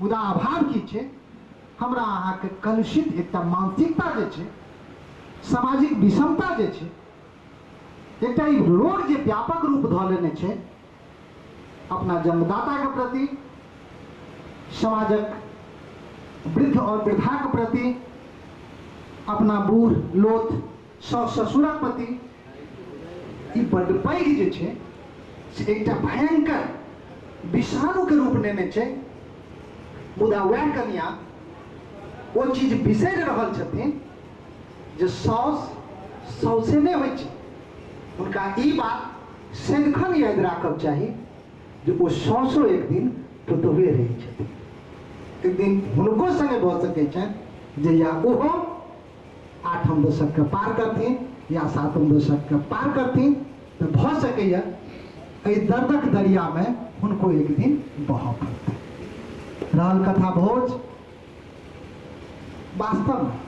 मुदा अभाव की छै, हमरा अहाँके कलुषित एकटा मानसिकता जे छै, सामाजिक विषमता जे छै, एकटा ई रोग जे व्यापक रूप धऽ लेने छै अपना जन्मदाता के प्रति, समाजक वृद्ध और वृद्धा के प्रति, अपना बूढ़ लोथ सास ससुरक प्रति, ई बड़ पैघ जे छै से एकटा भयंकर विषाणु के रूप लेने छै। मुदा वह कन्या वो चीज बिसरि रहल छथिन जे साउस साउसे नहि होइ छै। हुनका ई बात सदिखन याद राखब चाही जे वो साउसो एक दिन पुतोहे रहै छथिन। एक दिन हुनको संगे भऽ सकै छनि जहिया ओहो 8म दशक के पार करथिन या 7म दशक के पार करथिन, तऽ भऽ सकैया एहि दर्दक दरिया में हुनको एक दिन बहऽ पड़तै। रहल कथा भोज, वास्तव में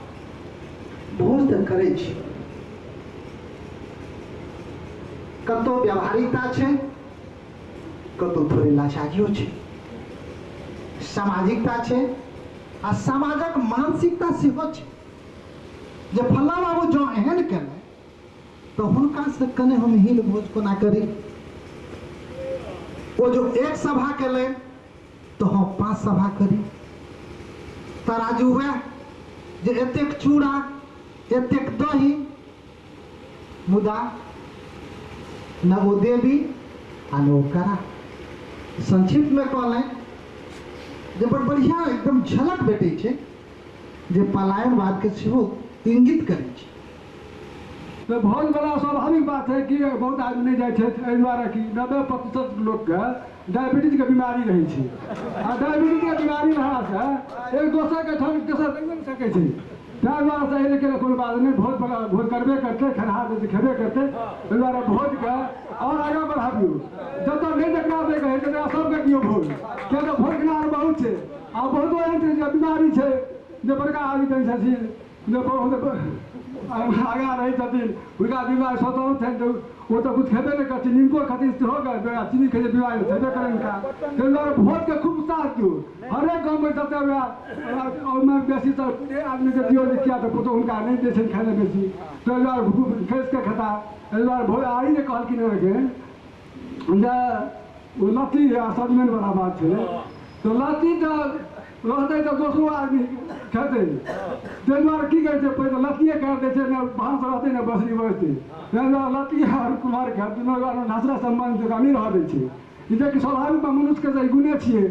भोज तऽ करै छी, कतौ व्यावहारिकता छै, कतौ थोड़े लाचारियो छै, सामाजिकता छै आ समाजक मानसिकता सेहो छै जे फल्ला बाबू जँ एहन केलै तऽ हुनका से कने हम हिल भोज कोना करी। वो जो 1 सभा केलै तो हम 5 सभा करी। तराजू हुए जे एतेक चूड़ा एतेक दही, मुदा न वो देवी आ न वो करा। संक्षिप्त में कहलें जे बड़ बढ़िया एकदम झलक भेटै छै जे पलायनवाद के सेहो इंगित करै छै। तो बहुत बड़ा स्वाभाविक बात है कि बहुत आदमी नहीं जाए एहि दुआरे कि 90% लोग के डायबिटीज के बीमारी रही है आ डायबिटीज के बीमारी रहा से एक दोसर के ठाम तेसर नहीं सके छै। ताहि दुआरे से लेकिन कोई बात नहीं, बहुत बड़ा भोज करबे करते, खेनहार जे खेबे करते, एहि दुआरे भोज के और आगे बढ़ाबियो। जतऽ नहीं देखना दे कहे तकरा सबके दियो भोज, किया तऽ भोज खेनहार बहुत छै आ बहुतो एहन बीमारी छै जे बड़का आदमी कहै छथिन जे बहुत आगा रही छथिन, हुनका बीमारी स्वतः छनि तऽ वो तो कुछ खेबे नहीं करती, नीमको खातिर हो गए चीनी खेते बीमारी खेबे करें इनका। ताहि दुआरे भोज के खूब उत्साह दियो, हरेक गाँव में जते ओहिमे बेसी तऽ आदमी के दियो जे किया तऽ पुतो हुनका नहीं दै छनि खाय ले बेसी, ताहि दुआरे खसि के खेता। एहि दुआरे भोज आई जे कहलखिन जे वो लत्ती सजमनि वाला बात छै, तो लत्ती तऽ रहते तो दोसरो आदमी खेते। ताहि दुआरे की कहै छै पहिले लत्तिए काटि दै छै, ने भांस रहतै ने बसरी बजतै। ताहि दुआरे लत्ती और कुम्हार के दुनू नासरा संबंध जकाँ नहि रहऽ दै छै। ई जे कि स्वाभाविक मनुष्य के तऽ गुणे छियै,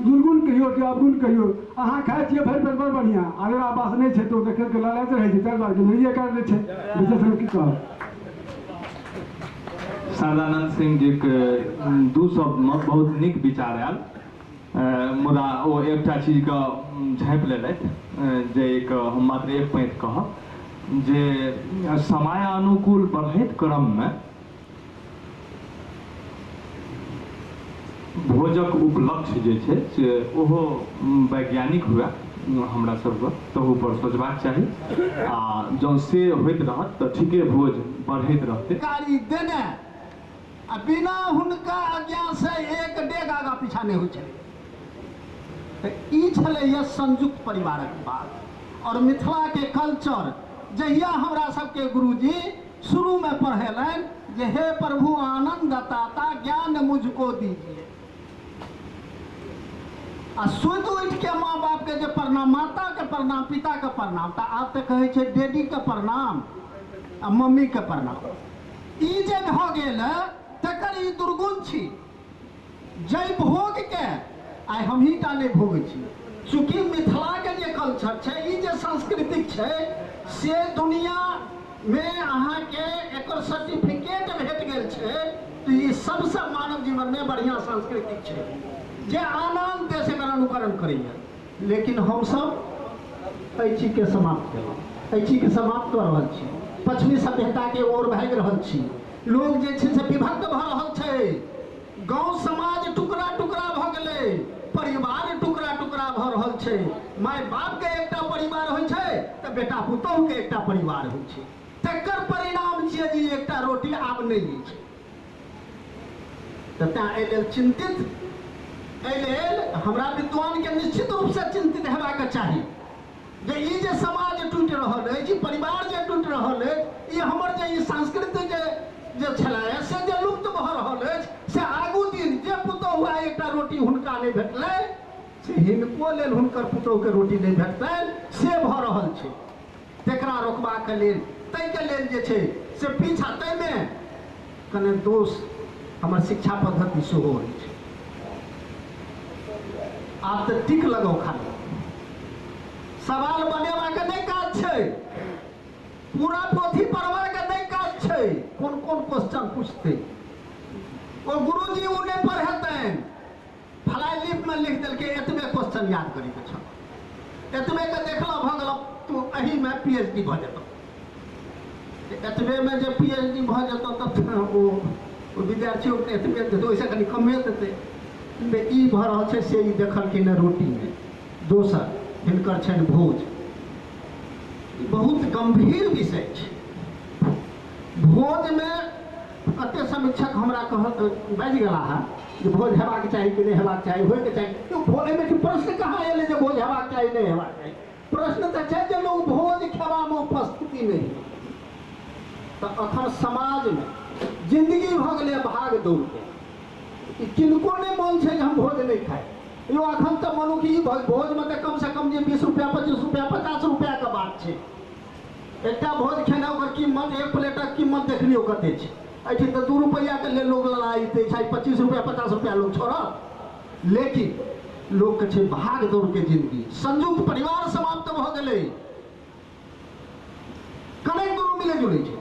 दुर्गुण कहियो कि अवगुण कहियो। अहाँ खाइ छियै भरि पेट बड़ बढ़िआँ, अगर पास नहीं छै तो देखे के ललाइत रहै छै, ताहि दुआरे नहिए काटि दै छै। विशेषण की कहब। सदानंद सिंह जी के 2 शब्द में बहुत नीक विचार आयल, मुदा ओ एकटा चीज के झाँपि लेलथि जे हम मात्र एक पैंत कहब जे समय अनुकूल बढ़ैत क्रम में भोजक उपलक्ष्य जे छै से ओहो वैज्ञानिक हुए, हमरा सबके तहू पर सोचबाक चाही आ जँ से होइत रहत तऽ ठीके भोज बढ़ैत रहतै। कारी देने आ बिना हुनका आज्ञा से एक डेग आगा पीछा नहीं होइ छलै। ई छलैया संयुक्त परिवारक बात और मिथिला के कल्चर। जहिया हमरा सबके गुरुजी शुरू में पढ़ेलन जे हे प्रभु आनंद दाता ज्ञान मुझको दीजिए, आ सुध उठ के माँ बाप के जे प्रणाम, माता के प्रणाम, पिता के प्रणाम, तो आप तो कहे छे डैडी के प्रणाम आ मम्मी के प्रणाम। ई जे भ गेल तकर ई दुर्गुण छी। जय भोग के आइ हम ही टा नहीं भोग छी, चूँकि मिथिला के जे कल्चर छै, ई जे सांस्कृतिक छै से दुनिया में अहाँ के एकर सर्टिफिकेट भेट गेल छै। तो ई सबसे मानव जीवन में बढ़िया सांस्कृतिक छै जे आनंद देश एकर अनुकरण करैया। लेकिन हम सब एहि चीज के समाप्त केलहुँ, एहि चीज के समाप्त कर रहल छी, पश्चिमी सभ्यता के ओर भागि रहल छी। लोग जे छै से विभक्त भ रहल छै, गांव समाज टुकड़ा टुकड़ा भ गेलै, परिवार टुकड़ा टुकड़ा भ रहल छै। माय बाप के एकटा परिवार होइ छै तऽ बेटा पुतोह के एकटा परिवार होइ छै। तकर परिणाम छियै जे एकटा रोटी आब नहि दै छै। तऽ तें एहि लेल चिंतित एहि लेल हमरा विद्वान के निश्चित रूप से चिंतित हेबाक चाही जे ई जे समाज टूटि रहल अछि, परिवार जे टूटि रहल अछि, ई हमर जे ई संस्कृति जे छलै से जे लुप्त भऽ रहल अछि, से आगू दिन जे पुतहु हुआ एकटा रोटी हुनका नहि भेटलै, से हिनको लेल हुनकर पुतहुके रोटी नहि भेटतनि, से भऽ रहल छै। तकरा रोकबाक लेल, ताहिके लेल जे छै से पीछा, ताहिमे कने दोष हमर शिक्षा पद्धति सेहो अछि। आब तऽ टिक लगाउ खाली, सवाल बनेबाक नहि काज छै, पूरा पोथी पढ़बाक नहि काज छै। कोन कोन क्वेश्चन पूछते ओ गुरुजी ओ नहि पढ़ेतनि, फलाई लिप में लिख देलकै एतबे क्वेश्चन याद करे के छल, एतबे के देखल भऽ गेल, तू एही में पीएचडी भऽ जेतौ, एतबे में जे पीएचडी भऽ जेतौ तब ओ विद्यार्थियों के एतबे देतौ, ओहिसँ कनि कमे देतै। ई भऽ रहल छै से ई देखलखिन रोटी में। दोसर हिनकर छनि भोज, बहुत गंभीर विषय छै। भोज में कते समीक्षक हमरा बाजि गेला है जे भोज हेबाक चाही कि नहीं हेबाक चाही, होइके चाही। भोज में प्रश्न कहाँ एलै जे भोज हेबाक चाही नहीं हेबाक चाही? प्रश्न तऽ छै जे लोग भोज खेबामे उपस्थिति नहीं। तऽ अखन समाज में जिंदगी भऽ गेलै भाग दौड़ के, किनको नहीं मन छै जे हम भोज नहीं खाए। यो अखन तऽ मानू कि भोज में कम से कम जे 20 रुपया 25 रुपया 50 रुपया के बात छै। एकटा भोज खेना ओकर कीमत, एक प्लेटक कीमत देख लियौ कते छै। एठी तऽ 2 रुपया के लेल लोग लड़ाइते छै, 25 रुपया 50 रुपया लोग छोड़त। लेकिन लोग के छै भाग दौड़ के जिंदगी, संयुक्त परिवार समाप्त भऽ गेलै। कनेक दूर मिले जुलै छै,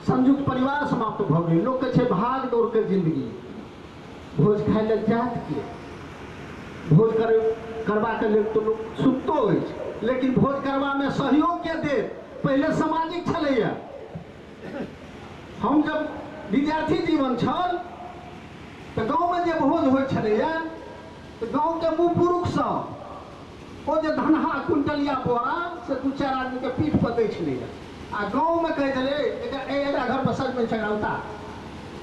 संयुक्त परिवार समाप्त भऽ गेलै, लोग के छै भाग दौड़ के जिंदगी। भोज खाय लेल जात के, भोज करबा के लेल तो लोग सुतो अछि, लेकिन भोज करबा में सहयोग के देत? पहले सामाजिक छलैया। हम जब विद्यार्थी जीवन छल तऽ गाँव में जे भोज होइ छलैया तऽ गाँव के मुँह पुरुष सब ओ जे धनहा कुंटलिया बोरा से 2-4 आदमी के पीठ पर दै छलैया, आ गाँव में कहै छलै एकरा घर पर सजमनि छै उतार,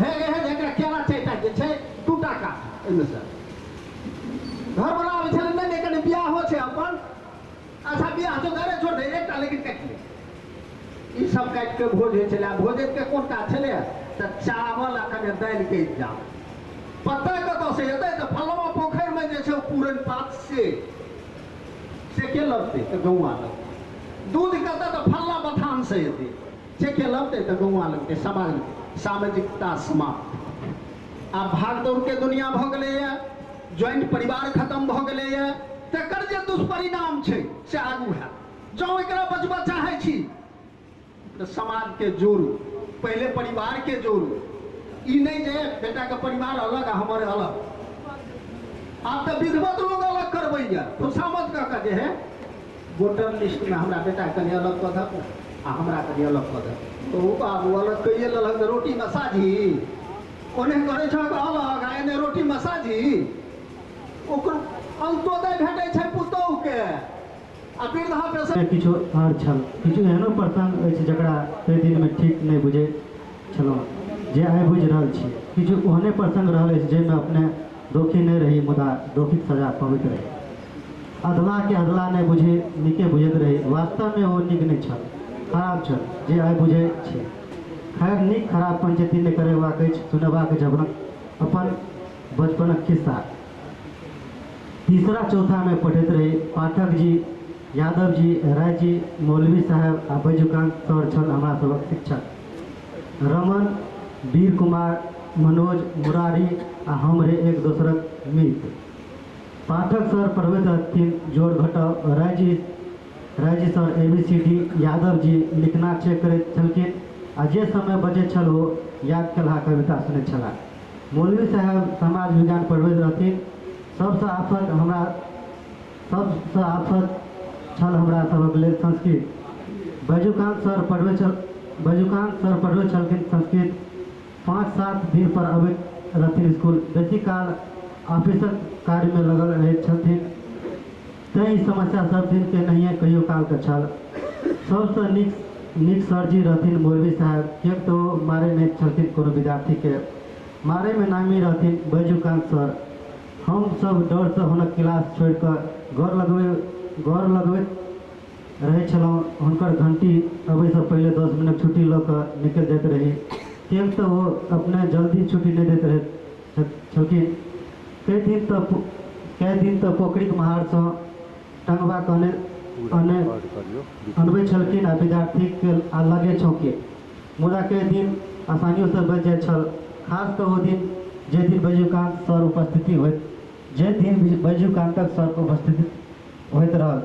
हे एकरा केरा चारिटा जे छै 2 टाका एहिमे से घर बनाबै छलै। नहीं कनि बियाह हो छै अपन, अच्छा बियाह तो घरे छोड़ दे, एकटा लेकिन काटि ले। ई सब काटि के भोज होइ छलै। भोज के कोन काज छलै तऽ चावल आ कने दालि के इंतजाम। पता कतऽ से एतै तऽ फलवा पोखरि में जे छै पूरन पात से के लगतै तऽ गौआ लगतै। दूध कतऽ तऽ फल्ला बथान से एतै, से के लगतै तऽ गौआ लगतै। सामाजिकता समाप्त। आब भाग दौड़ के दुनिया भऽ गेलैया, ज्वाइंट परिवार खत्म भऽ गेलैया। तकर जे दुष्परिणाम छै से आगू है। जँ एकरा बचबऽ चाहै छी तऽ समाज के जोड़ू, पहले परिवार के जोड़ू। ई नहीं जे बेटा के परिवार अलग आ हमर अलग। आब तऽ विधवत लोग अलग करबैया, खुशामद कऽ के जे है वोटर लिस्ट में हमरा बेटा कनि अलग कऽ दऽ आ हमरा कनि अलग कऽ दऽ। तो बाबू अलग कहिए लेलक तऽ रोटी में साझी, ओने करे छक अलग आ एने रोटी में साझी। ओकर अंत्योदय भेटै छै पुतहु के आ वृद्धा पेंशन। किछु आओर छल, किछु एहनो प्रसंग अछि जकरा ताहि दिन में ठीक नहीं बुझे छलहुँ जे आइ बुझि रहल छी। किछु ओहने प्रसंग रहल अछि जाहिमे अपने दोषी नहीं रही मुदा दोषित सजा पबैत रही। अधला के अधला नहीं बुझे नीके बुझैत रही। वास्तव में ओ नीक नहीं छल, खराब छल जे आइ बुझे छी। खैर नीक खराब पंचायती नहीं करेबाक अछि, सुनेबाक जबरक अपन बचपनक खिस्सा। तीसरा चौथा में पढ़ैत रही। पाठक जी, यादव जी, राय जी, मौलवी साहब आ बैजुकांत सर छल हमरा सबक शिक्षक। रमन, वीर कुमार, मनोज, मुरारी आ हम रे एक दोसरक मित्र। पाठक सर पढ़बैत रहथिन जोड़ घटाव, राय जी सर ABCD, यादव जी लिखना चेक करैत छलखिन आ जे समय बचै छल ओ याद केलहा कविता सुनैत छलाह। मौलवी साहब समाज विज्ञान पढ़बैत रहथिन। सबसँ आफत छल हमरा सबक लेल संस्कृत। बैजुकांत सर पढ़बैत छलखिन संस्कृत। 5-7 दिन पर अबैत रहथिन स्कूल। बेसी काल ऑफिसक कार्य में लगल रहैत छथिन, तैं समस्या सब दिन के नहिए कहियो काल के छल। सबसँ नीक सर जी रहथिन मौलवी साहब, किएक तो मारे नहीं छलखिन कोनो विद्यार्थी के। मारे में नामी रहथिन बैजुकांत सर। हम सब डर से हुनक क्लास छोड़ कर घर लगबैत रहे छलहुँ। हुनकर घंटी अबै से पहले 10 मिनट छुट्टी लऽ कऽ निकलि जाइत रही, किएक तऽ वो अपने जल्दी छुट्टी नहीं दैत रहे छलखिन। कई दिन तऽ पोखरिक महारसँ टंगबा कऽ अनबै छलखिन आ विद्यार्थीके लगे चौके। मुदा कई दिन आसानियों से बच जाइत छल, खास कऽ वो दिन जे दिन बैजूकांत सर उपस्थिति होइत रहल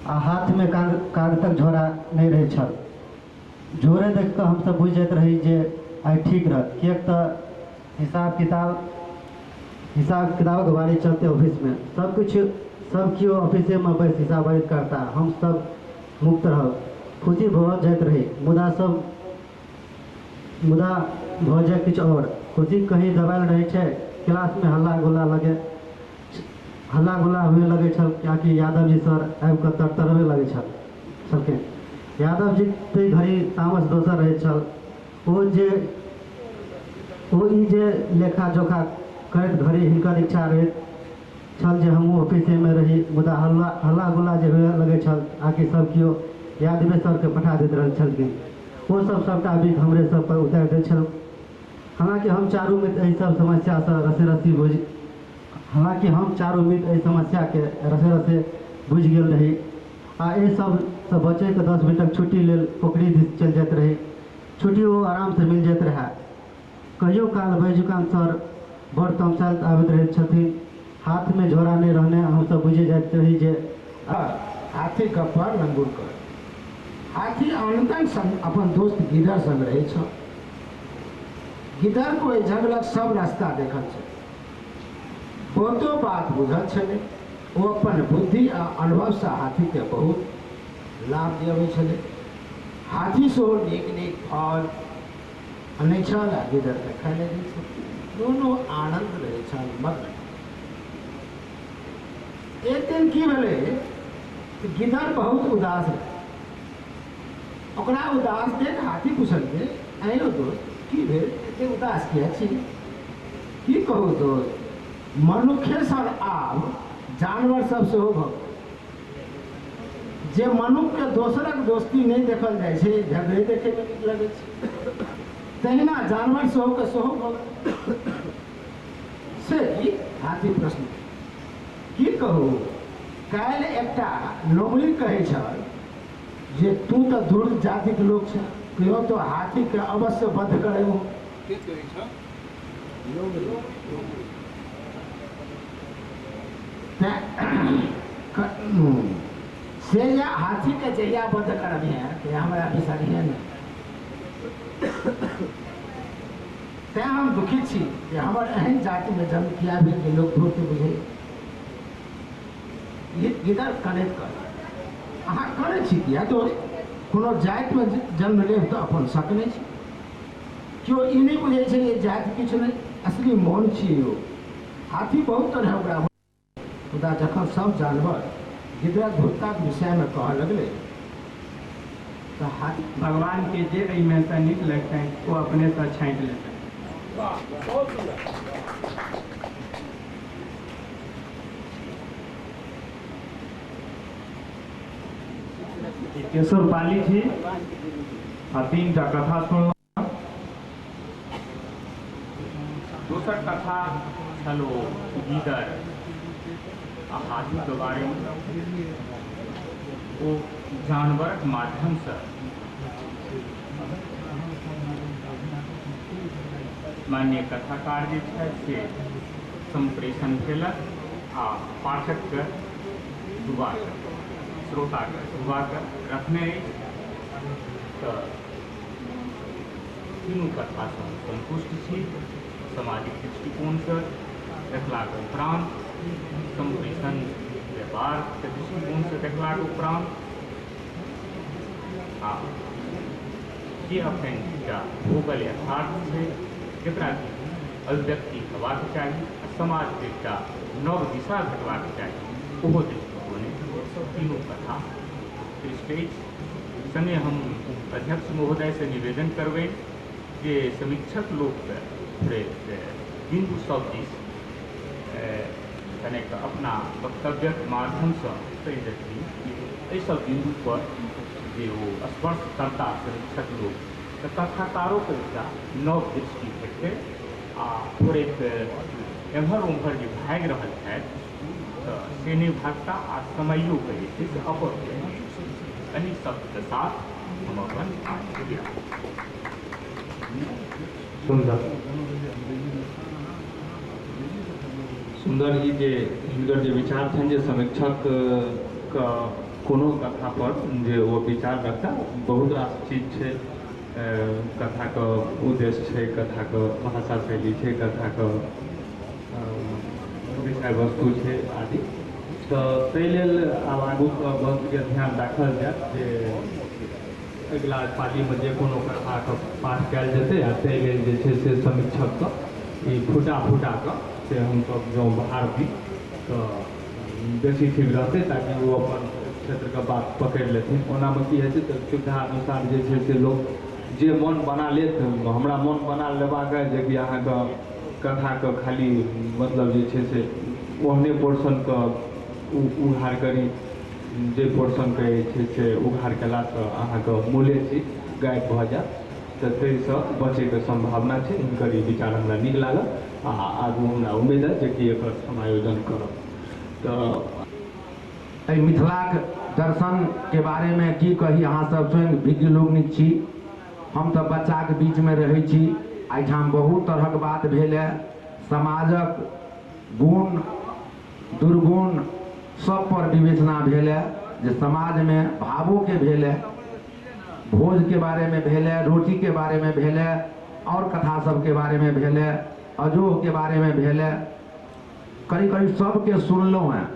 आ हाथ में कागतक झोरा नहीं रहे छल। झोरे देख कऽ हम सब बुझि जाइत रही जे आइ ठीक रहत, किएक तऽ हिसाब किताबक बारी चलते ऑफिस में सब केओ ऑफिसे में बैस हिसाबारी करता, हम सब मुक्त रहल। खुशी भऽ जाइत रही, मुदा भऽ जाए किछु और। खुशी कहीं दबायल रहै छै। क्लास में हल्ला गुल्ला हुए लगे छल, कियाकि यादव जी सर आबि कऽ तरतरबे लगे छलखिन। यादव जी ताहि घड़ी तामस दोसर रहै छल। ओ ई जे लेखा जोखा करैत घड़ी हिनकर इच्छा रहैत छल जे हमहूँ ऑफिसे में रही, मुदा हल्ला गुल्ला जे हुए लगे छल आकि सब केओ यादवे सर के पठा दैत रहल छलखिन। वो सबटा बिक हमरे सब पर उतारि दैत छल। हालांकि हम चारू मित्र एहि समस्या के रसे बुझि गेल रही आ एहि सबसँ बचै के 10 मिनटक छुट्टी लेल पोखरी दिस चलि जाइत रही। छुट्टी वो आराम से मिल जाइत रहे। कहियो काल बैजूकांत सर बड़ तमसाइत आबैत रहैत छथिन, हाथ में झोरा नहीं रहने हमसब बुझि जाइत रही जे हाथी गप्पर लंगूर कर। हाथी आनंदन संग अपन दोस्त गिदर संग रहे छ। गिदर को झगड़क सब रास्ता देखल छै, बहुतो बात बुझल छलै। वो अपन बुद्धि आ अनुभव से हाथी के बहुत लाभ दियबै छलै। हाथी सेहो नीक फल अनै छल आ गिदर के खाय लै दै छल। दोनों आनंद रहै छल, मग्न। एक दिन की भेलै, गिदर बहुत उदास रहे। ओकरा उदास देख हाथी पूछलकै, आइयो दोस्त की भेल, एते उदास किया छी? की कहू दोस्त, मनुखे सन आब जानवर सब सेहो भऽ गेल। जे मनुख के दोसरक दोस्ती नहीं देखल जाइ छै, झगड़े देखे में नीक लगै छै, तहिना जानवर सेहो भऽ गेल। से की? हाथी प्रश्न की कहू, काल्हि एकटा लोमड़ी कहै छल जे तू तऽ धूर्त जातिक लोक छै, कहियो तो हाथी के अवश्य वध करेबो। से या हाथी के जहिया वध करबिहे ते हमरा बिसरिहे नहीं। तैं हम दुखित छी जे हमर एहन जाति में जन्म किया भेल जे लोक धूर्त बुझे। गिदर कनैत कर, अहाँ करै छी किया? तो कोनो जाति में जन्म लेब तऽ अपन शक नहीं छै। केओ ई नहीं बुझे छै जे जाति किछु नहीं, असली मौन छियै ओ। हाथी बहुत तरह ओकरा, मुदा जखन सब जानवर गिदरक धूर्तताक विषय में कहऽ लगलै तऽ हाथी भगवान के जे एहिमे से नीक लगतनि ओ अपने से छाँटि लेतनि। केशर पाली थी आ 3टा कथा सुनलहुँ। दोसर कथा छलो गीदर आ हाथी के बारे में। ओ जानवरक माध्यम से माननीय कथाकार जे छथि से संप्रेषण केलक आ पाठक के दुआ श्रोता के दुआ के रखने तऽ तीनू कथा से संतुष्ट छी। सामाजिक दृष्टिकोण से देखलाक उपरांत, संप्रेषण व्यापार के दृष्टिकोण से देखलाक उपरांत आ जे अखन एकटा भोगल यथार्थ छै जकरा कि अभिव्यक्ति हेबाक चाही आ समाज के एकटा नव दिशा भेटबाक चाही, ओहो दृष्टिकोणे तीनू कथा दृष्टि। संगे हम अध्यक्ष महोदय से निवेदन करबनि जे समीक्षक लोक के बिंदु सब दिस कनेक अपना वक्तव्य के माध्यम से कही देती एहि सब बिंदु पर जे वो स्पर्शकर्ता समीक्षक लोग तो कथाकारों के एकटा नव दृष्टि भेटतै आ थोड़ेक एम्हर उम्हर जे भागि रहल छथि तऽ से नहि भागता आ समयो के जे छै से अपन एहि सबके साथ हम अपन सुंदर ई जे हिनकर जे विचार छनि जे समीक्षक के कोनो कथा पर जे वो विचार रखता बहुत रास चीज छै कथा के उद्देश्य छै कथा के भाषा शैली छै कथा के विषय वस्तु छै आदि तऽ ताहि लेल आब आगूके वस्तुके ध्यान राखल जायत जे अगिला पालीमे जे कोनो कथाके पाठ कयल जेतै आ ताहि लेल जे छै से समीक्षकके ई फुटा कऽ से हमसब जँ बाहर दी तऽ बेसी ठीक रहतै ताकि वो अपन क्षेत्रके बात पकड़ि लेथिन। ओनामे की होइ छै तऽ सुविधा अनुसार जे छै से लोक जे मन बना लेत हमरा मन बना लेबाक अइ जे कि अहाँके कथाके खाली मतलब जे छै से ओहने पोर्शनके उघार करी जे पोर्शनके जे छै से उघार कयलासँ अहाँके मूले चीज गायब भऽ जायत तऽ ताहिसँ बचैके सम्भावना छै। हिनकर ई विचार हमरा नीक लागल आ आगू हमरा उम्मीद है जे कि एकर समायोजन करब। तऽ मिथिलाक दर्शन के बारे में की कही अहाँ सब स्वयं विज्ञ लोकनिक छी हम तऽ बच्चाके बीचमे रहै छी एहिठाम बहुत तरहक बात भेल है समाजक गुण दुर्गुण सब पर विवेचना भेल है जे समाज में भावों के भेल है भोज के बारे में भेल है रोटी के बारे में भेल है और कथा सब के बारे में भेल है अजोह के बारे में भेल है करीब करीब सबके सुनलहुँ हैं।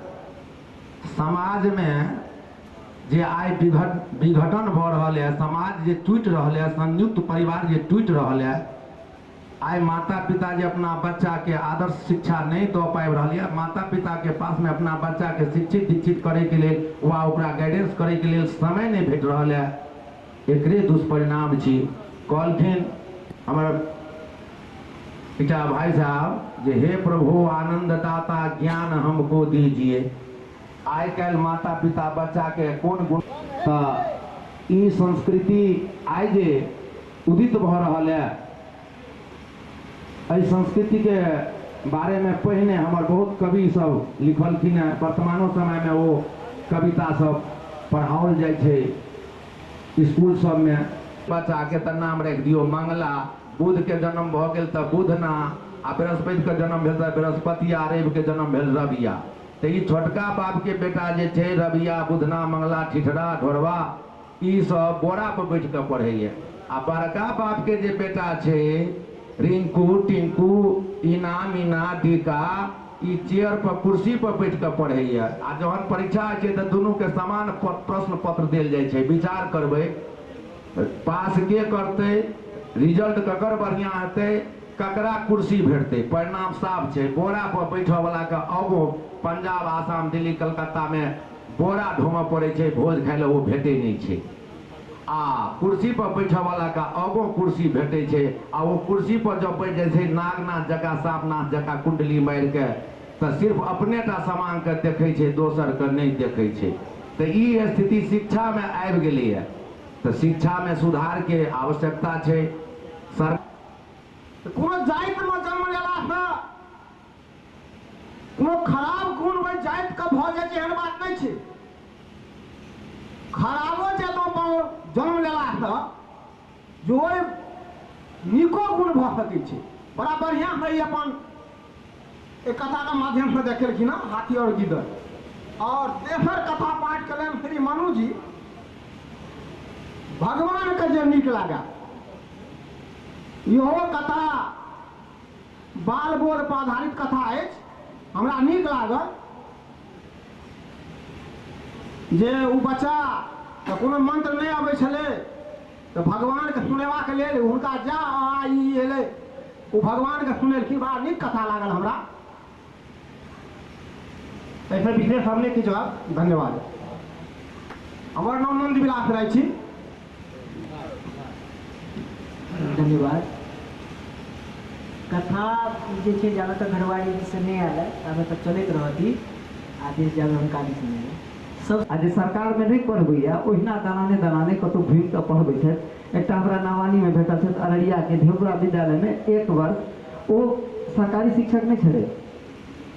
समाज में जे आइ विघटन भ रहल है समाज जे टूटि रहल है संयुक्त परिवार जे टूटि रहल है आइ माता पिता जे अपना बच्चा के आदर्श शिक्षा नहीं दऽ पाबि रहल है माता पिता के पास में अपना बच्चा के शिक्षित दीक्षित करे के लेल वा ओकरा गाइडेंस करे के लेल समय नहीं भेट रहल है एकरे दुष्परिणाम छी। कहलखिन हमर एकटा भाई साहब जे हे प्रभु आनंददाता ज्ञान हमको दीजिए आइ काल्हि माता पिता बच्चा के कोन गुण तऽ ई संस्कृति आइ जे उदित भऽ रहल है एहि संस्कृति के बारे में पहिने हमर बहुत कवि सब लिखलखिन है वर्तमानो समय में वो कविता सब पढ़ाओल जाइ छै स्कूल सब में बच्चा के तऽ नाम राखि दियौ मंगला बुध के जन्म भऽ गेल तऽ बुधना आ बृहस्पति के जन्म भेल तऽ बृहस्पति आ रवि के जन्म भेल रविया तो ये छोटका बाप के बेटा जे छे रविया बुधना मंगला ठिठरा ढोरवा ई सब बोरा पर बैठ के पढ़े आ बड़का बाप के जे बेटा छे रिंकू टिंकू इना मीना डीका ई चेयर पर कुर्सी पर बैठ के पढ़े आ जहन परीक्षा है तो दोनों के समान प्रश्न पत्र दिल जाए विचार करबे पास के करते रिजल्ट ककर बढ़िया हेते ककरा कुर्सी भेटते परिणाम साफ है बोरा पर बैठे वाला के अगो पंजाब आसाम दिल्ली कलकत्ता में बोरा ढोम पड़े छे भोज खाए वो भेटे नहीं छे आ कुर्सी पर बैठे वाला का अगो कुर्सी भेटे छे आ वो कुर्सी पर जब बैठ जाए छे नागनाथ जका सापनाथ जका कुंडली मार के तो सिर्फ अपने टा समान के देखे छे दोसर के नहीं देखे छे तो ई स्थिति शिक्षा में आबि गेली है तो शिक्षा में सुधार के आवश्यकता छे। सर कोनो जाति में जन्म लेला से कोनो खराब गुण वही जाति का भ जाए एहन बात नहीं छे खराबो जातो जन्म लेला से जो निको गुण भ सकै छे बड़ा बढ़िया है अपन एक कथा के माध्यम से देखेलखिन हाथी और गिद्दर और तेसर कथा पाठ कलन श्री मनु जी भगवान के जे नीक लागा इहो कथा बाल बोध पर आधारित कथा है हमरा नीक लागल जे उ बच्चा तो कोनो मंत्र नहीं आबै छले तो भगवान के सुनेवा के लेल हुनका जा आ ई एले उ भगवान के सुनेलखिन बड़ा नीक कथा लागल हमरा ऐसे विशेष हमने की जवाब धन्यवाद। हमर नाम नंद विलास राय छी धन्यवाद। कथा जे छै जाबे तक घरवाड़ी से नहीं आयल है ताबे तक चलैत रहती आदेश जाबे हुनका दिस नहीं है सब आ जे सरकार में नहीं पढ़बैया ओहिना दलाने दलाने कतौ घुमि कऽ पढ़बै छथि। एकटा हमरा नावानी में भेटल छथि अररिया के ढेकुरा विद्यालय में एक वर्ष ओ सरकारी शिक्षक नहीं छलै,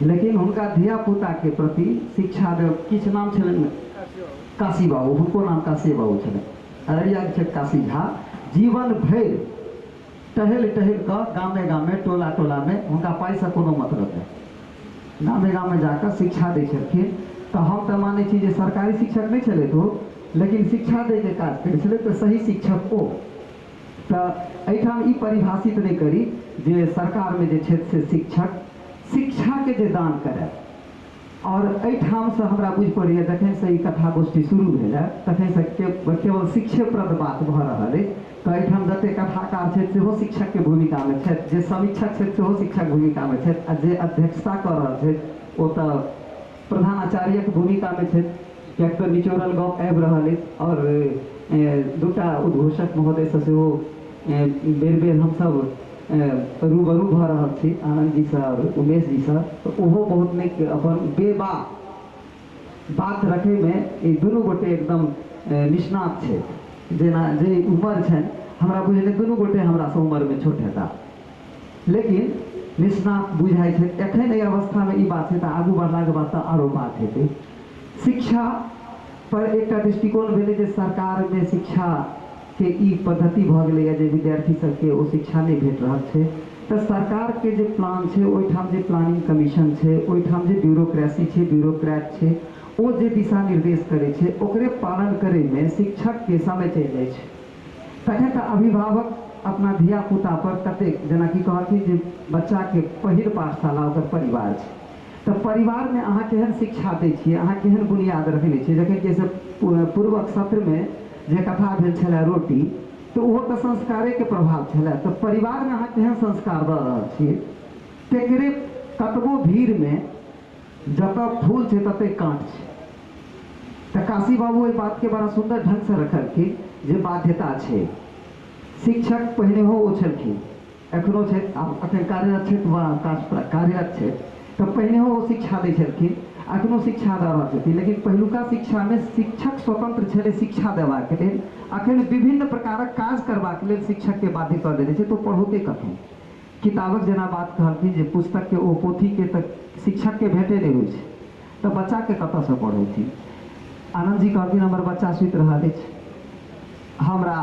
लेकिन हुनका धिया पुता के प्रति शिक्षा दे किछु नाम छलनि काशी बाबू, हुनको नाम काशी बाबू छलनि। अररिया के छथि काशी झा। जीवन भरि टहल टहल कऽ गामे गामे टोला टोला में हुनका पाइ से कोनो मतलब नहीं, गामे गामे जाकर शिक्षा दै छलखिन। तो हम तो मानै छी जे सरकारी शिक्षक नहीं छलै तो, लेकिन शिक्षा दै के काज करै छलै तो सही शिक्षक ओ। तो एहिठाम ई परिभाषित नहीं करी जे सरकार में जे छथि से शिक्षक शिक्षा के जे दान करे। और एहिठाम से हमरा बुझि पड़ैया जखन से ई कथा गोष्ठी शुरू भेल है तखन से केवल शिक्षेप्रद बात भऽ रहल अछि। तो एहिठाम जते कथाकार छथि सेहो शिक्षक के भूमिका में छथि, जे समीक्षक छथि सेहो शिक्षक भूमिका में छथि, आ जे अध्यक्षता कऽ रहल छथि ओ तऽ प्रधानाचार्य के भूमिका में छथि। किएक तऽ निचोड़ल गप आबि रहल अछि और दूटा उद्घोषक महोदय से सेहो बेर बेर हमसब रूबरू भऽ रहल छी, आनंद जी से और उमेश जी से। तो ओहो बहुत नीक अपन बेबाक बात रखे में ई दुनू गोटे एकदम निष्णात छै। जेना जे उम्र छनि हमरा बुझले दुनू गोटे हमरा से उम्र में छोट हेता, लेकिन निष्णात बुझाइ छै। एखन एहि अवस्था में ई बात छै तऽ आगू बढ़लाके बाद तऽ आरो बात हेतै। शिक्षा पर एकटा दृष्टिकोण भेलै जे सरकार में शिक्षा के ई पद्धति भऽ गेलैए जे विद्यार्थी सबके ओ शिक्षा नहीं भेट रहल छै। तऽ सरकार के जे प्लान छै ओहिठाम जे प्लानिंग कमीशन छै ओहिठाम जे ब्यूरोक्रेसी छै ब्यूरोक्रेट छै ओ जे दिशा निर्देश करे छै ओकरे पालन करे में शिक्षक के समय चलि जाइ छै। तखन तऽ अभिभावक अपना धिया पुता पर कतेक जेनाकि कहथिन जे बच्चा के पहिल पाठशाला ओकर परिवार छै। तऽ परिवार में अहाँ केहन शिक्षा दै छियै, अहाँ केहन बुनियाद रखने छियै। जखन कि से पूर्वक सत्र में जे कथा भेल छलै रोटी तो ओहो तऽ संस्कारे के प्रभाव छलै। तो परिवार में अहाँ केहन संस्कार दऽ रहल छियै। तेकरे कतबो भीड़ में जतऽ फूल छै तते काँट छै। तऽ काशी बाबू एहि बात के बड़ा सुंदर ढंग से रखलखिन जे बाध्यता छै। शिक्षक पहिनेहो ओ छलखिन, एखनो छै, अखन कार्यरत छथि वा कार्यरत छै। तऽ पहिनेहो ओ शिक्षा दै छलखिन, अखनो शिक्षा दऽ रहल छथिन। लेकिन पहिलुका शिक्षा में शिक्षक स्वतंत्र छलै शिक्षा देबाक लेल। अखन विभिन्न प्रकारक काज करबाक लेल शिक्षक के बाध्य कऽ देने छै। तो पढ़ौते कखन किताबक जेना बात कहलखिन जे पुस्तक के ओ पोथी के तऽ शिक्षक के भेटे नहीं होइ छै तऽ बच्चा के कतऽसँ पढ़ौथिन। आनंद जी कहलखिन हमर बच्चा सुति रहल अछि, हमरा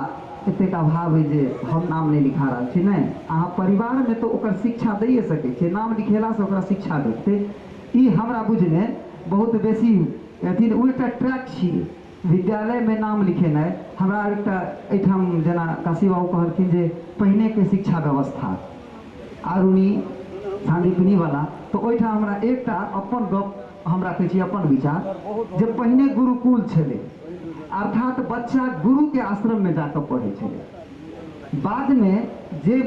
एतेक अभाव है जे हम नाम नहीं लिखा रहल छी। नहीं, अहाँ परिवार में तो ओकर शिक्षा दैए सकै छियै, नाम लिखेला से ओकरा शिक्षा भेटतै। ई हमरा बुझने बहुत बेसी अथी उल्टा ट्रैक छियै विद्यालय में नाम लिखेनाइ। हमरा एकटा एहिठाम जेना काशी बाबू कहलखिन जे पहिने के शिक्षा व्यवस्था आरुणी सांदीपनी वाला, तो ओहिठाम हमरा एकटा अपन गप हम राखै छी, अपन विचार जे पहिने गुरुकुल छलै, अर्थात बच्चा गुरु के आश्रम में जाकर पढ़ै छलै। बाद में जे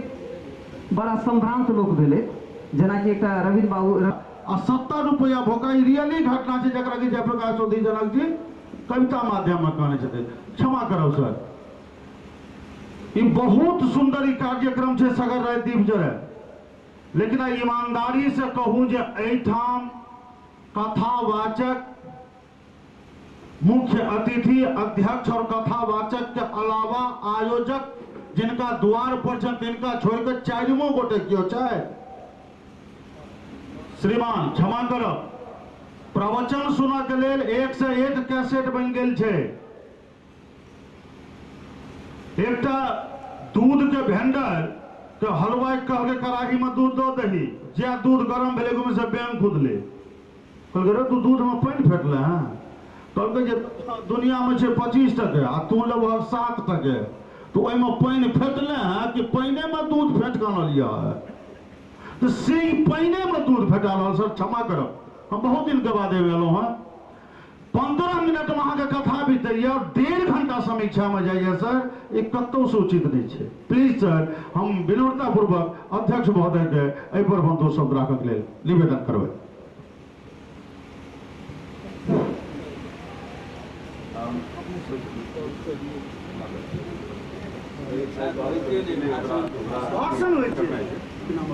बड़ा संभ्रांत लोक भेलै जेनाकि एकटा रविन्द्र बाबू 70 रुपया भोकाई रियली घटना छै जकरा कि जयप्रकाश चौधरी जनक जी कविता माध्यम में कहने छथिन। क्षमा करब सर, ई बहुत सुंदर ई कार्यक्रम छै सगर राय दीप जरे, लेकिन ईमानदारी से कहूँ जे एहिठाम कथावाचक मुख्य अतिथि अध्यक्ष और कथावाचक के अलावा आयोजक जिनका द्वार पर छन तिनका छोड़कर चारिमो गोटे क्यों छै। श्रीमान क्षमा करब, प्रवचन सुनऽ के लेल 1 से 1 कैसेट बन गेल छै। एकटा दूध के वेंडर के हलवाई कहले कराही में दूध दो दही, जे दूध गरम भेले में से बैंक खुदले कहल रे तू दूध में पानी फेटले हैं, कहल जे दुनिया में छै 25 टके आ तू लगभग 7 टके, तो ओहि में पानी फेटले हैं कि पानी में दूध फेंट के आनलिया है। तो सिंह पानी में दूध फेटा रहल सर, क्षमा करब, हम बहुत दिन के बाद एलहुँ हैं। 15 मिनट में अहाँ के कथा बीतैया और 1.5 घंटा समीक्षा में जाइए सर, एक कतौ से उचित नहीं है। प्लीज सर, हम विनम्रता पूर्वक अध्यक्ष महोदय के एहि पर हम 2 शब्द राखक लेल निवेदन करबै। भाषण प्रथम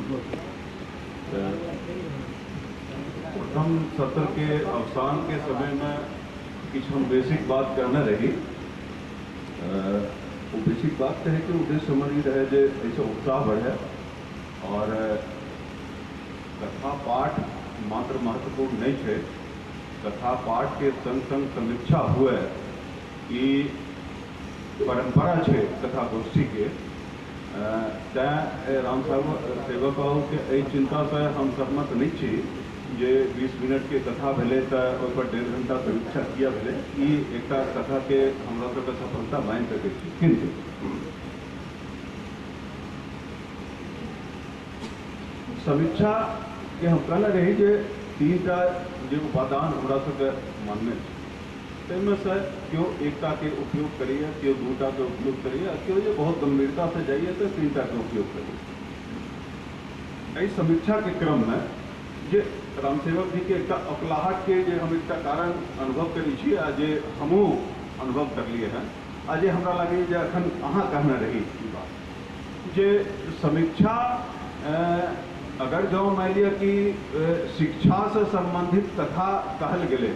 सत्र के अवसान के समय में कुछ हम बेसिक बात कहने रही। वो बेसिक बात है कि उद्देश्य हमारी रहे जे ऐसे उत्साह बढ़े और कथा पाठ मात्र महत्वपूर्ण नहीं है, कथा पाठ के संग संग समीक्षा हुए कि परंपरा है कथा गोष्ठी के राम सेवक के चिंता से हम सहमत नहीं छी जे 20 मिनट के कथा भेले तो 1.5 घंटा समीक्षा किया भेले ई एक कथा के हमरा सबके सफलता मान सके छी। किंतु समीक्षा के हम कहना रही जे 3टा जो उपादान हमरा सबके मानने में से क्यों एकता के उपयोग करिए, क्यों 2टा के उपयोग करिए, क्यों ये बहुत गंभीरता से जाइए तो 3टा के उपयोग करिए। इस समीक्षा के क्रम में जे रामसेवक जी के एक अकलाहट के जे हम एक कारण अनुभव करी छी आ जे हमू अनुभव कर लिए हैं आ जे हमरा लगे जे अखन अहाँ कहना रही ई बात जे समीक्षा अगर जो मान लिया कि शिक्षा से संबंधित कथा कहल गेले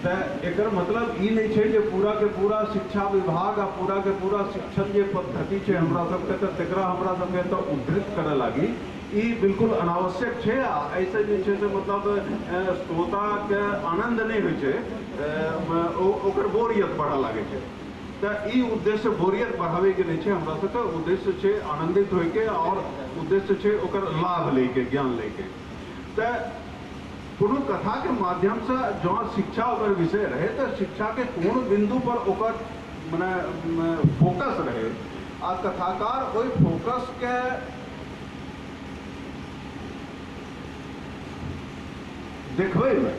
तो एक मतलब ई नहीं है जे पूरा के पूरा शिक्षा विभाग आ पूरा के पूरा शिक्षण जे पद्धति है हमरा सबके तो तेकरा हमरा सबके तो उद्धृत करे लागी ई बिल्कुल अनावश्यक है। ऐसे जे छै से मतलब श्रोता के आनंद नहीं होइ छै ओकर बोरियत बढ़ा लागे छै तो ई उद्देश्य बोरियत बढ़ावे के नहीं है हमरा सबके उद्देश्य है आनंदित होय के और उद्देश्य है ओकर लाभ लेके ज्ञान लेके तो कोनो कथा के माध्यम से जो शिक्षा ओकर विषय रहे तो शिक्षा के कोन बिंदु पर ओकर माने फोकस रहे आ कथाकार ओई फोकस के देखबे में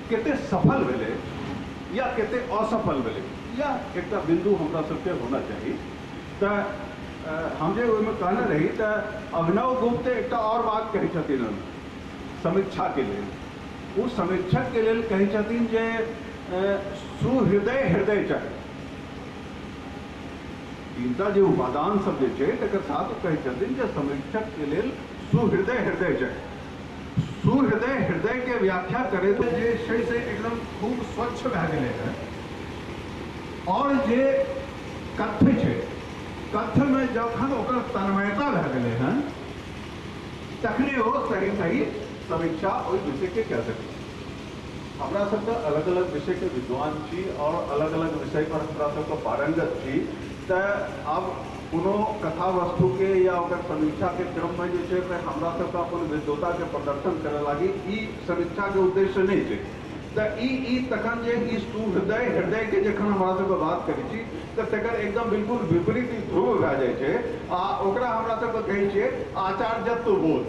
केते सफल भेले या केते असफल भेले या एक बिंदु हमरा सबके होना चाहिए। तो हम जे ओहिमे कहने रही तो अभिनव गुप्त एक और बात कही छथिन समीक्षा के लिए वो समीक्षक के लिए कही छथिन जे सुहृदय हृदय चाहिए। 3टा जो उपादान सब जे छै तकर साथ कही छथिन जे समीक्षक के लिए सुहृदय हृदय चाहिए। सुहृदय हृदय के व्याख्या करे तो जे छै से एकदम खूब स्वच्छ भए गेले है और जे कथ्य छै कथ्य में जखन ओकर तन्मयता भए गेले हैं तखने वो सही सही समीक्षा ओहि विषय के कह सकते। हमरा सबके अलग अलग विषय के विद्वान छी और अलग अलग विषय पर हमरा सबके पारंगत छी तो अब कोनो कथा वस्तु के या ओकर समीक्षा के क्रम में जे छै हमरा सबके अपन विद्वता के प्रदर्शन करे लागी ई समीक्षा के उद्देश्य नहीं छै तो ई तखन जे ई सुहृदय हृदय के जखन हमरा सबके बात करै छी तो तकर एकदम बिल्कुल विपरीत ध्रुव भए जाइ छै आ ओकरा हमरा सबके कहै छियै आचार्यत्व बोध।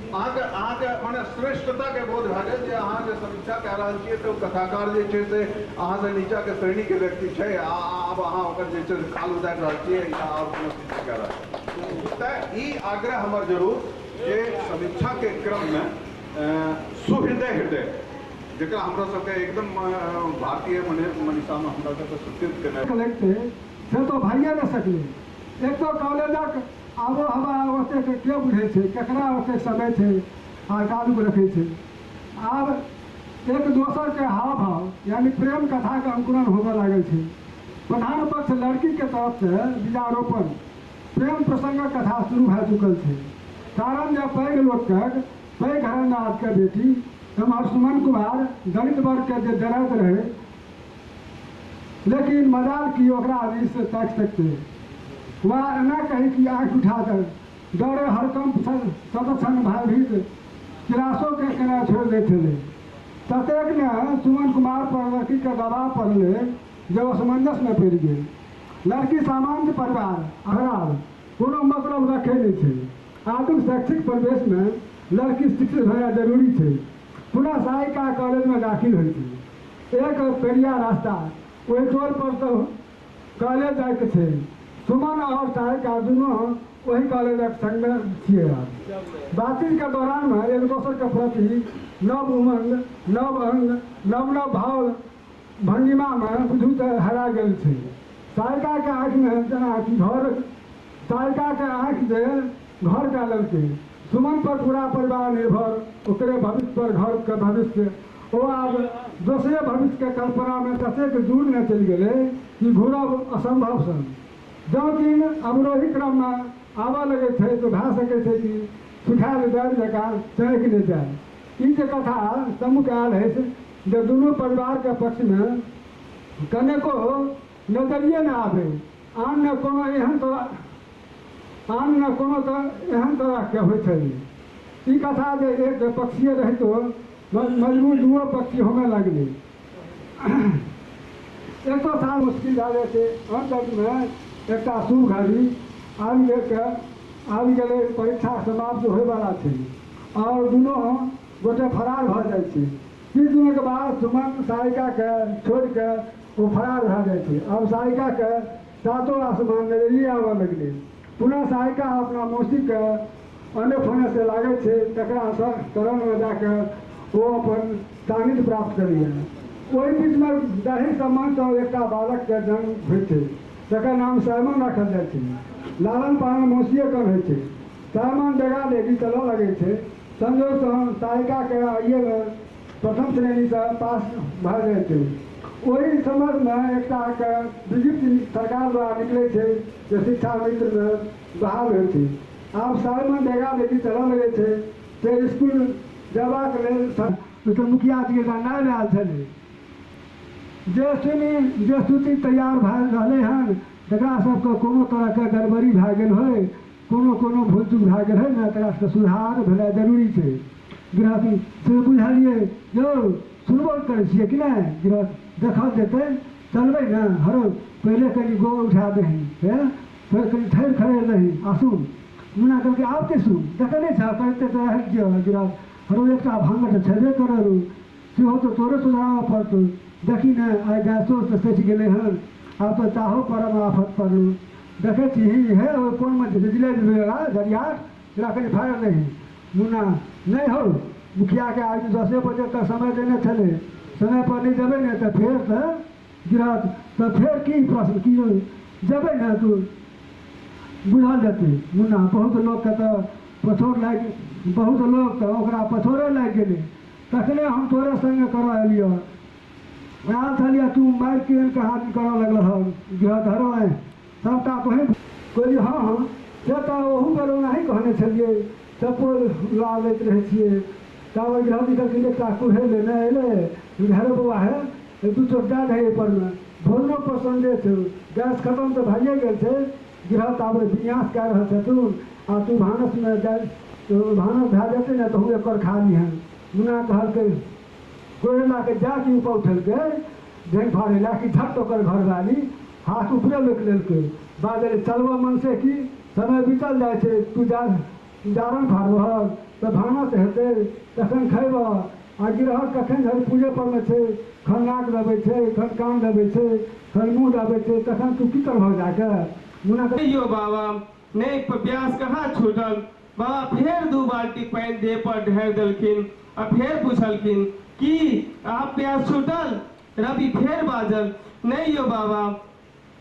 अहाँके माने श्रेष्ठता के बोध भए गेल जे अहाँ जे समीक्षा कए रहल छियै तो कथाकार जे छै से अहाँ से नीचा के श्रेणी के व्यक्ति छै आब अहाँ ओकर जे छै काल उदारि रहल छियै या और कोनो चीज कए रहल छियै तो ई आग्रह हमर जरूर जे समीक्षा के क्रम में सुहृदय हृदय जकरा हमरा सबके एकदम भारतीय मनीषा में हमरा सबके सूचित करने से तो भइए न सकले। एक तो कॉलेजक आबो हवा ओतेक के बुझे छै केकरा ओतेक समय छै आ चालू रखे छै। आब एक दोसर के हाव भाव यानी प्रेम कथा के अंकुरन होबे लागल छै। प्रधान पक्ष लड़की के तरफ से बीजारोपण प्रेम प्रसंग कथा शुरू भए चुकल छै। कारण जे पैघ लोक के पैघ घरंदाज के बेटी एम्हर सुमन कुमार दलित वर्ग के जे डरैत रहे लेकिन मजाल की ओकरा अभी से ताकि सकते वह एना कही कि आँख उठाकर डरे हरकंप सदसन भयभीत क्लासों के केना छोड़ देते थे ततेक ने सुमन कुमार पर लड़की के दबाव पड़ले जो असमंजस में पड़ गए। लड़की सामान्य परिवार अहराल कोनो मतलब रखे नहीं थे। आधुनिक शैक्षिक परिवेश में लड़की शिक्षित होना जरूरी है। पुनः सहायिका कॉलेज में दाखिल हुई थी। एक पेड़िया रास्ता वही टोल पर तो कॉलेज जाके थे। सुमन और सहायिका दोनों वही कॉलेज संग में थे। बातचीत के दौरान में एक दूसरे के प्रति नव उमंग नव अंग नव नव भाव भंगिमा में बुझू हरा गए थे। सहायिका के आँख में जना कि घर सहायिका के आँख जे घर का लड़के सुमन पर पूरा परिवार निर्भर ओकरे भविष्य पर घर के भविष्य वो आब दोसरे भविष्य के कल्पना में ततेक दूर न चलि गेलै कि घूरब असंभव सन। जँ दिन अवरोही क्रम में आबऽ लगे थे तो भए सकै छै कि सुखायल डर जकाँ चढ़ि नहि जाए। ई जे कथा समुख आयल है जे दुनू परिवार के पक्ष में कनेको नजरिए न आबे आन न कोनो एहन तरह के होइ छै। ई कथा जे एक पक्षीय रहितो मजबूर दुओ पक्षी होमे लगले। 100 साल मुश्किल भए छै। अंत में एकटा शुभ घड़ी आबि गेलै परीक्षा समाप्त होयवला छै और दुनू गोटे फरार भऽ जाइ छै। किछु दिन के बाद सुमन सारिका के छोड़ के वो फरार भए जाइ छै। अब सारिका के सातों आसमान नजरिए आबऽ लगलै। पुनः सारिका अपना मौसी के अने फोने से लागे छै तकरा शरण में जाके वो अपन सानिध्य प्राप्त करिए। ओहि बीच में दाही सम्मान से एकटा बालक के जन्म होइ छै जकर नाम साइमन रखल जाइ छै। लालन पालन मौसिए कर होइ छै। साइमन डेगा लेडी चलऽ लगे छै। संजोग से सारिका के आइए प्रथम श्रेणी से पास भऽ जाइ छै। वही समझ में एकटा के विज्ञप्ति सरकार द्वारा निकले छै जे शिक्षा मित्र में बहाल होइ छै। आब साइमन डेगा लेडी चलऽ लगे छै से स्कूल जयबाक लेल तो मुखिया जी का नाम आयल छलै। जे सूची तैयार भए रहलै हन तकरा सबके कोनो तरहके गड़बड़ी भए गेल होइ कोनो भूल चूक भए गेल है ने तकरा सबके सुधार भेनाइ जरूरी छै। गृहस्थी से बुझलिए यौ सुनबो करै छियै कि नहि गृहस्थ देखल जेतै चलबै ने हरो पहिले कनि गोबर उठा दही फेर कनि ठहर खड़े रही आसुन मुना कहलकै आब के सुन देखै नहि छऽ करते तऽ हटि जाओ गृहस्थ हरो एकटा भांगट छेबे करू सेहो तो तोरे सुधारऽ पड़तौ। देखी ने आइ गैसो से सठि गेलै हन आब तो चाहो परम आफत पड़लू। देखै छी हे कोन में बिजली गरिया जरा कनि फाड़ि दही मुन्ना नहीं हो मुखिया के आज 10 बजे तक समय देने छले समय पर नहीं देवे ने तो फिर गिरत तो फिर की प्रश्न की जब न तू बुझल जेतै मुन्ना। बहुत लोग के तो पछोड़ लाग बहुत लोग तो ओकरा पछोड़े लाग गेलै तखने हम तोरे संगे करऽ एलियो आयल छलियै तू मारि केहन के हाथ करऽ लगल हँ गिरत हरो सबटा तोहे कहली हाँ से तऽ ओहू बेर ओनाही कहने छलियै चप्पल ला लैत रहै छियै तब गृहस्थी कहलखिन एकटा कुहे लेने अयलै घरे बौआ है 2 चोट दए दही एहिपरमे भोजनो पसन्दे छै गैस खत्म तऽ भइए गेल छै। गृहस्थ आब विन्यास कए रहल छथुन आ तू भानसमे भानस भए जेतै ने तऽ हम एकर खा लिहन। मुन्ना कहलकै कोयला के जाके ऊपर उठेलकै झैंग फाड़े ला कि झट ओकर घरवाली हाथ ऊपरे लोक लेलकै बाजल चलबऽ मन से कि समय बीतल जाइ छै तू जारन फाड़बह तऽ भानस हेतै तखन खयबह आ गिरहत कखन धरि पूजे परमे छै खन नाक दबै छै खन कान दबै छै खन मुँह दबै छै तखन तू की करबह जाके। मुन्ना यो बाबा नहीं प्यास कहाँ छूटल बाबा फिर 2 बाल्टी पानी देह पर ढेर देलखिन आ फिर पूछलखिन कि आप प्यास छूटल रवि फिर बाजल नहीं यो बाबा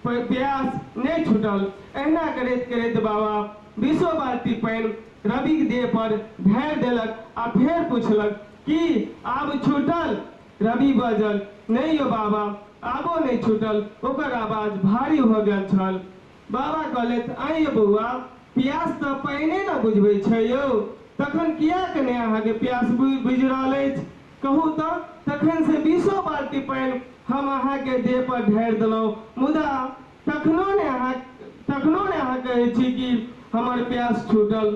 प्यास नहीं छूटल। एना करैत करैत बाबा 20 बाल्टी पानी रवि के देह पर ढेर देलक आ फिर पूछलक कि आब छूटल रवि बाजल नहीं यो बाबा आबो नहीं छूटल ओकर आवाज भारी हो गेल छल। बाबा कहलैथ आइ बौआ प्यास तऽ पहिने न बुझबै छै यौ तखन किया कने अहाँके प्यास बुझि रहल अछि कहू तऽ तखन से 20 बाल्टी पानि हम अहाँके देह पर ढारि देलहुँ मुदा तखनो ने अहाँ कहै छी कि हमर प्यास छूटल।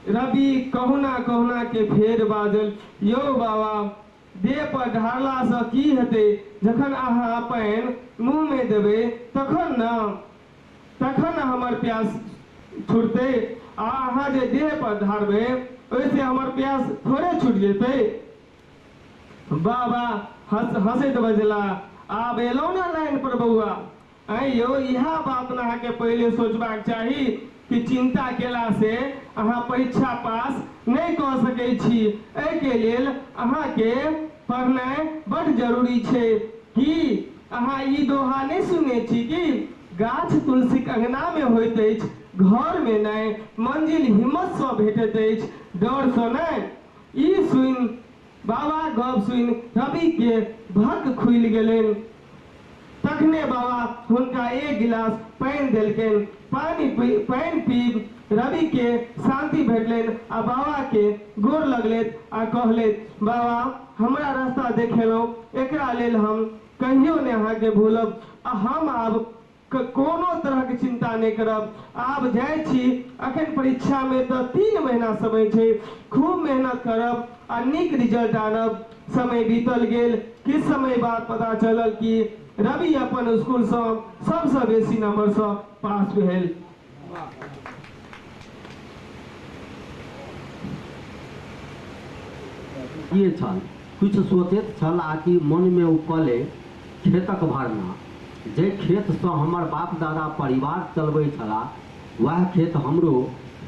रवि कहुना के फेर बाजल यौ बाबा देह पर ढारलासँ की हेतै जखन अहाँ पानि मुँहमे देबै तखन हमर प्यास छूटतै आ अहाँ जे देह पर ढारबै ओहिसे हमर प्यास थोड़े छूट जेतै। बाबा हंसैत बजला आब एलहुँ ने लाइन पर बौआ आइ यौ इएह बात अहाँके पहिले सोचबाक चाही कि चिंता केला से अहाँ परीक्षा पास नहीं कऽ सकै छी। एहिके लेल अहाँके पढ़नाइ बड़ जरूरी छै। कि अहाँ ई दोहा नहीं सुने छी कि गाछ तुलसीक अंगना में होइत अछि घर में नहीं मंजिल हिम्मत से भेटत अछि, डर से नहीं। ई सुनि बाबा गप सुनि रवि के भक खुलि गेलनि। तखने बाबा हुनका एक गिलास पानि देलकनि। पानि पीब रवि के शांति भेटलनि आ बाबा के गोर लगलथि आ कहलथि, बाबा हमरा रास्ता देखेलहुँ, एकरा लेल हम कहियो ने अहाँके भूलब। हम आब कोनो तरह के चिंता नहीं करब। आब जाय छी, अखन परीक्षा में तो 3 महीना समय छै, खूब मेहनत करब आ नीक रिजल्ट आनब। समय बीतल गेल। किछ समय बाद पता चलल कि रवि अपन स्कूल से सबसे बेसी नंबर से पास भेल। ये छल कुछ सोचैत छल आकि मन में उपले खेतक भरना। जे खेत से हमर बाप दादा परिवार चलबै छलाह वह खेत हमरो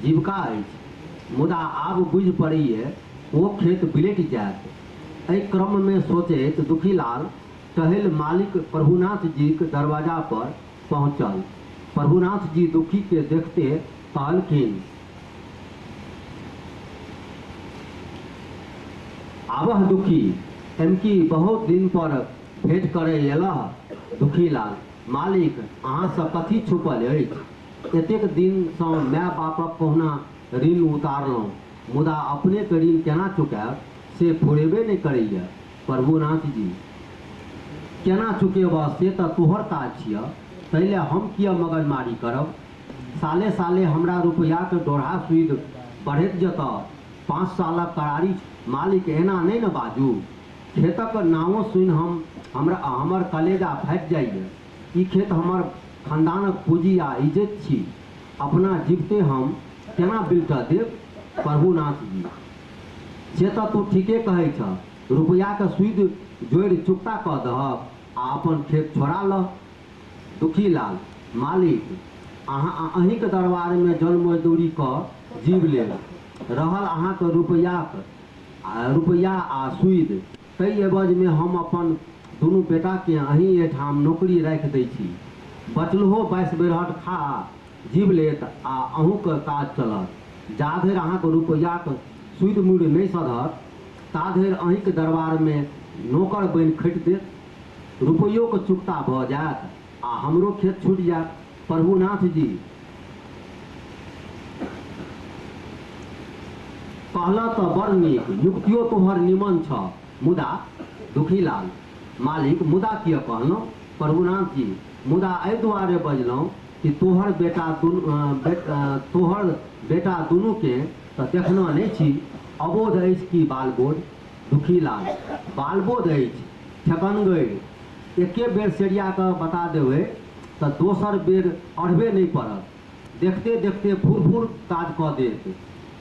जीविका अछि। मुदा आब बुझि पड़ैए ओ खेत बिलैट जायत। एहि क्रम में सोचैत दुखीलाल टहल मालिक प्रभुनाथ जी के दरवाजा पर पहुँचल। प्रभुनाथ जी दुखी के देखते कहलखिन, आबह दुखी, एमकी बहुत दिन पर भेंट करे अयलह। दुखीलाल, मालिक अहाँ से कथी छुपल अछि? एतेक दिन से माय बापक कहुना ऋण उतारलहुँ, मुदा अपने के ऋण केना चुकायब से फुरेबे नहीं करैए। प्रभुनाथ जी, केना चुकेबह से तो तोहर काज छिय, पहले हम किया मगजमारी करब? साले साले हमरा रुपया के डोढ़ा सूद बढ़ैत जतऽ। 5 सालक करारी। मालिक एना नहीं न बाजू। खेतक नामो सुनि हमर कलेजा फाटि जाइए। ई खेत हमर खानदानक पूंजी आ इज्जत छी। अपना जीवते हम केना बिलटा देब? प्रभुनाथ जी, से तो तू ठीके कहै छ। रुपया के सूद जोड़ि चुकता कऽ दहक आ अपन खेत छोड़ा लह। दुखीलाल, मालिक अहीं के दरबार में जन मजदूरी कऽ जीव लेब। रहल अहाँ के रुपया आ सूद, ताहि एवज में हम अपन दुनू बेटा के अहीं एठाम नौकरी राखि दै छी। बचलहो 22 बेरहट खा जीव लेत आ अहूँ के काज चलत। जा धरि अहाँ के रुपया के सूद मूड़ नहीं सधत ता धरि अहीं के दरबार में नौकर बनि खटि देत। रुपयो के चुकता भऽ जायत आ हमरो खेत छूट जायत। प्रभुनाथ जी कहला तो बड़ नीक, युक्तियो तोहर निमन छ। मुदा दुखीलाल, मालिक मुदा किया कहलहुँ? प्रभुनाथ जी, मुदा एहि दुआरे बजलहुँ कि तोहर बेटा दुनू के तो देखना नहीं छी। अबोध अछि कि बालबोध? दुखीलाल, बालबोध अछि, ठेकनगैर। एके बेर सेरिया के बता देबै तो दोसर बेर अढ़बे नहीं पड़त। देखते देखते फुर फुर काज कऽ देत।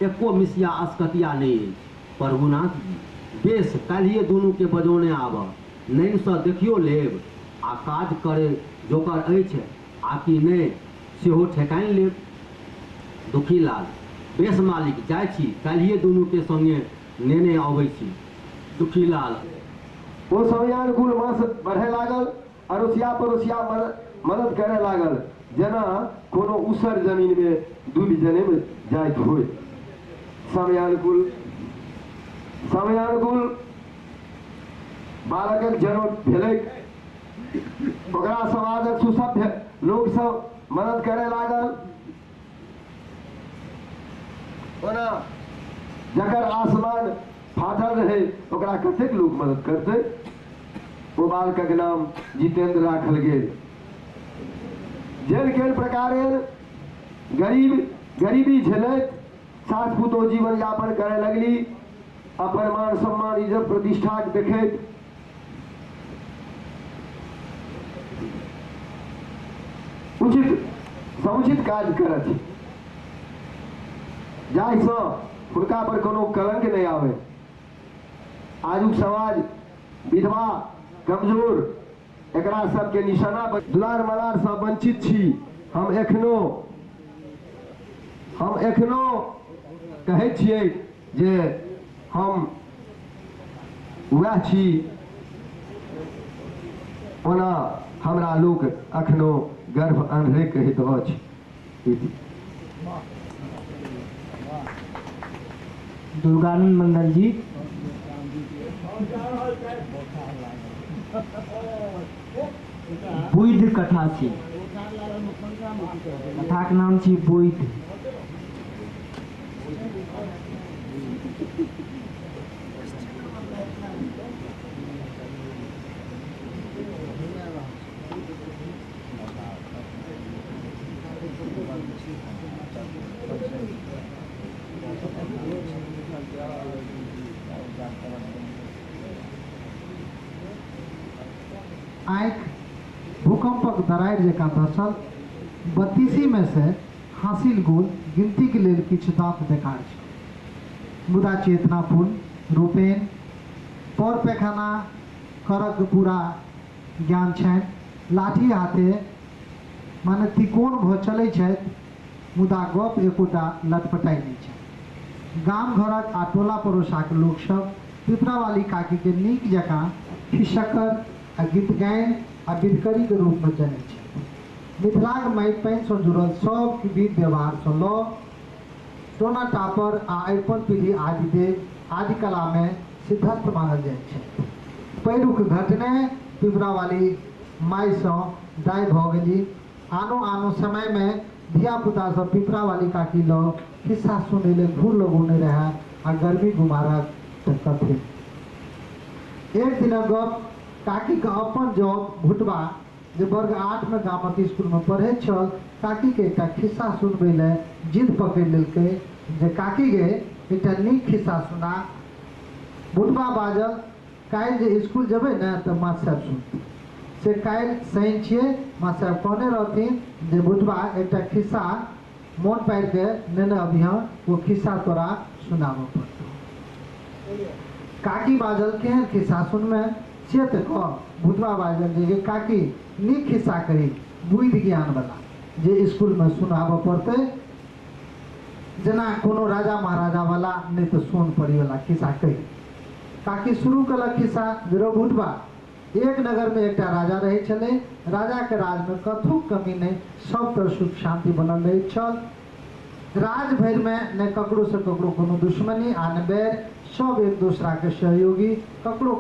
एको मिसिया असकतिया नहीं अछि। प्रभुनाथ जी, बेस काल्हिए दुनू के बजौने आबह, नैन से देखियो लेब आ काज करे जोकर अछि आकि नहीं सेहो ठेकाइन लेब। दुखीलाल, बेस मालिक, जाइ छी, काल्हिए दुनू के संगे नेने अबै छी। दुखीलाल, वो समयानुकूल मास बढ़े लागल, अड़ोसिया पड़ोसिया मदद करे लागल, जेना कोनो उसर जमीन में दुनू जनेम जाइत होय। समयानुकूल बालकक जन्म भेलै। ओकरा समाजक सुसभ्य लोग सब मदद करे लागल। ओना जकर आसमान फाटल रहे ओकरा कतेक लोग मदद करते। वो बालकक नाम जितेंद्र राखल गेल। जेल केल प्रकारे गरीबी झेलैत सास पुतोह जीवन यापन करे लगली। अपन मान सम्मान इज्जत प्रतिष्ठा देखैत समुचित काज करत, जाहिसँ हुनका पर कोनो कलंक नहीं आवे। आजुक समाज विधवा, कमजोर एकरा सबके निशाना दुलार मलार से वंचित छी। हम एखनो कहै छियै जे हम वह छी। ओना हमरा लोक अखनो गर्भ आन्हरे कहैत अछि। दुर्गानंद मंडल जी, बुध कथा छी, कथाक नाम छी बुध। आँख भूकंपक दरार जकाँ धसल, 32 में से हासिल गुण गिनती के लेल किछु दाँत बेकार छै, मुदा चेतनापूर्ण रूपेण पर पैखाना करक पूरा ज्ञान छनि। लाठी हाथे माने तिकोन भऽ चलै छथि, मुदा गप एकोटा लटपटाइ नहि छै। गाम घरक आ टोला पड़ोसाक लोकसभ पिपरावाली काकी के नीक जकाँ खिस्सकर आ गीत गायन आ विधकरी के रूप में जनै छै। मिथिलाक माटि पानि सँ जुड़ल सब विध व्यवहार सँ लऽ टोना टापर आ अरिपन पीढ़ी आदि देव आदि कला में सिद्धस्त मानल जाइ छै। पहिलुक घटने पिपरावाली माय सँ दाय भऽ गेली। आनो समय में धिया पुता सब पिपरावाली काकी लग खिस्सा सुनै लेल घूर लगौने रहै आ गर्मी गुमारक कथे। एक दिन गप काकी के अपन जॉब भुटबा जे वर्ग 8 में गामक स्कूल में पढ़े छल, काकी के एकटा खिस्सा सुनबै ले जिद पकड़ि लेलकै जे काकी गे एकटा नीक खिस्सा सुना। भुटबा बाजल, काल्हि जे स्कूल जेबै ने तऽ मास्टर साहब सुनथिन। से काल्हि शनि छियै, मास्टर साहब कहने रहथिन जे भुटबा एकटा खिस्सा मोन पारि के नेने अभियान, वो खिस्सा तोरा सुनाबऽ पड़तौ। काकी बाजल, केहन खिस्सा सुनमे से तऽ कह। भुटबा बाजल जे काकी नीक खिस्सा कही, बुद्धि ज्ञान वाला जे स्कूल में सुनाबऽ पड़तै, जेना कोनो राजा महाराजा वाला, नहीं तो सोन परी वाला खिस्सा कही। काकी शुरू कलक खिस्सा। जरो भुटबा, एक नगर में एकटा राजा रहे छले। राजा के राज में कथु कमी नहीं, सब तरह सुख शांति बनल रहे छल। राज भर में न ककरो से ककरो कोनो दुश्मनी आ न बैर, सब एक दूसरा के सहयोगी, ककरो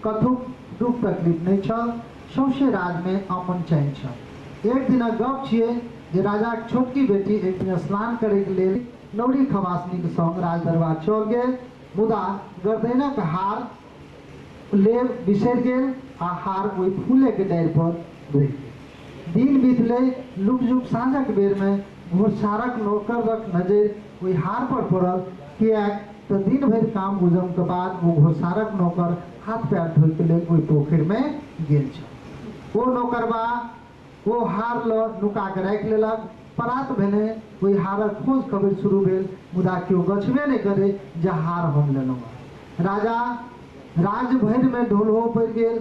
कथु दुख तकलीफ नहीं छल। सौंसे राज में अमन चैन छल। एक दिन गप छियै जे राजा के छोटकी बेटी एक दिन स्नान करे के लेल नौरी खवासनी के संग राज दरबार चल गेल, मुदा गर्दनक हार लेब बिसरि गेल आ हार ओहि फूले के डारि पर रहि गेल। दिन बीतलै, लुक जुक साँझक बेर में घोड़सारक नौकरक नजर ओहि हार पर पड़ल, किएक तऽ दिन भरि काम गुजम के बाद वो घोड़सारक नौकर हाथ पैर धोइ के लेल ओहि पोखरि में गेल छल। ओ नौकरबा ओ हार ल नुका के राखि लेलक। परात भेने ओहि हारक खोज खबर शुरू भेल, मुदा केओ गछबे नहीं करे जे हार हम लेलहुँ। राजा राज भरि में ढोलहो पड़ि गेल,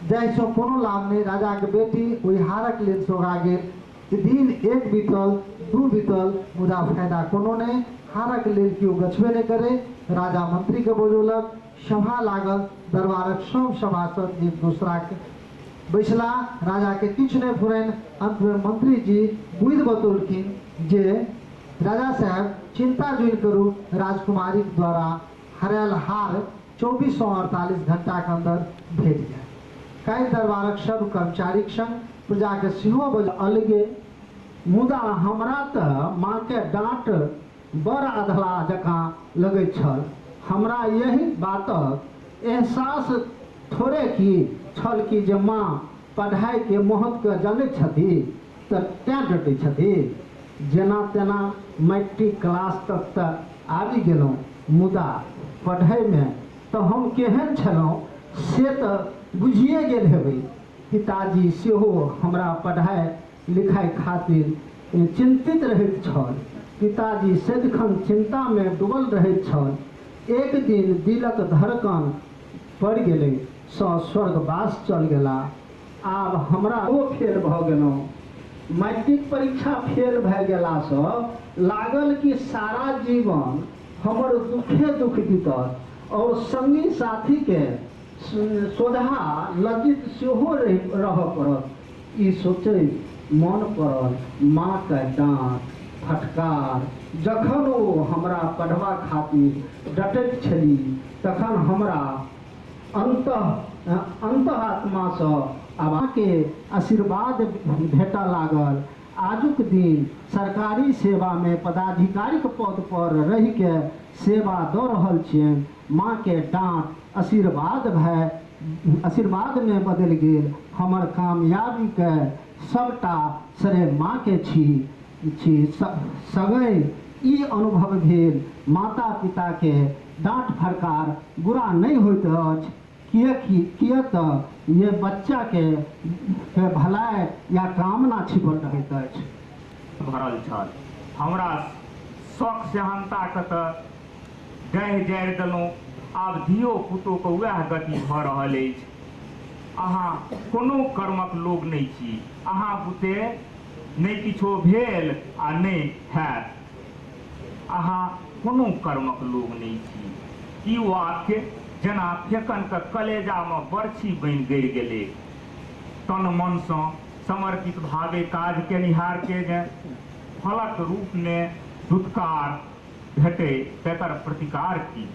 जाहिसँ कोनो लाभ नहीं। राजा के बेटी ओहि हारक लेल सोगा गेल। दिन एक बीतल, दू बीतल, मुदा फायदा कोनो नहीं। हारक लेल केओ गछबे नहीं करे। राजा मंत्री के बजौलक, सभा लागल। दरबारक सब सभासद एक दूसरा के बैसला। राजा के किछु नहीं फुरैन। अंत में मंत्री जी बुद्धि बतौलखिन जे राजा साहब चिंता जुइन करू, राजकुमारी द्वारा हरायल हार 2448 घंटा के अंदर भेट जाए। काल्हि दरबारक सब कर्मचारीक संग प्रजा के सेहो बज अलगे, मुदा हमरा तऽ माँ के डांट बड़ अधला जकाँ लगैत छल। हमरा यही बातक एहसास थोड़े की छल कि जे माँ पढ़ाई के महत्व जानैत छथि तऽ तेँ डटै छथि। जेना तेना मैट्रिक क्लास तक तऽ आबि गेलहुँ, मुदा पढ़ाई में तऽ हम केहन छलहुँ से तऽ बुझिए गेल हेबै। पिताजी सेहो हमरा पढ़ाई लिखाई खातिर चिंतित रहैत छल। पिताजी सदिखन चिंता में डूबल रहैत छल। एक दिन दिलक धड़कन पड़ि गेलै, स्वर्गवास चल गेला। आब हमरा ओ फेल भऽ गेलहुँ। मैट्रिक परीक्षा फेल भए गेलासँ लागल कि सारा जीवन हमर दुखे दुख बीतत और संगी साथी के सोधा लज्जित सेहो रहऽ पड़त। ई सोचैत मन पड़ल माँ के डांट, फटकार जखन ओ हमरा पढ़बा खातिर डटैत छली तखन हमरा अंतआत्मासँ आबाके आशीर्वाद भेटऽ लागल। आजुक दिन सरकारी सेवामे पदाधिकारीक पद पर रहि के सेवा दऽ रहल छियनि। माँ के डांट आशीर्वाद में बदलि गेल। हमर कामयाबी के सबटा श्रेय माँ के छी। सगै ई अनुभव भेल माता पिता के डांट फटकार बुरा नहीं होइत अछि, किया तऽ ये बच्चा के भलाई या कामना छिपल रहैत अछि। भरल छल हमरा शौक सेहनता के तऽ गाहि जारि देलहुँ। आब धियो पुतोके वएह गति भऽ रहल अछि। अहाँ कोनो कर्मक लोक नहीं छी। अहाँ बुते नहीं किछो भेल आ नहीं हैत। अहाँ कोनो कर्मक लोक नहीं छी। ई वाक्य जेना फेकन के कलेजा में बरछी बनि गड़ि गेलै। तन मन सँ समर्पित भावे काज केनिहार के जे फलक रूप में दुत्कार भेटे तेकर प्रतिकार की।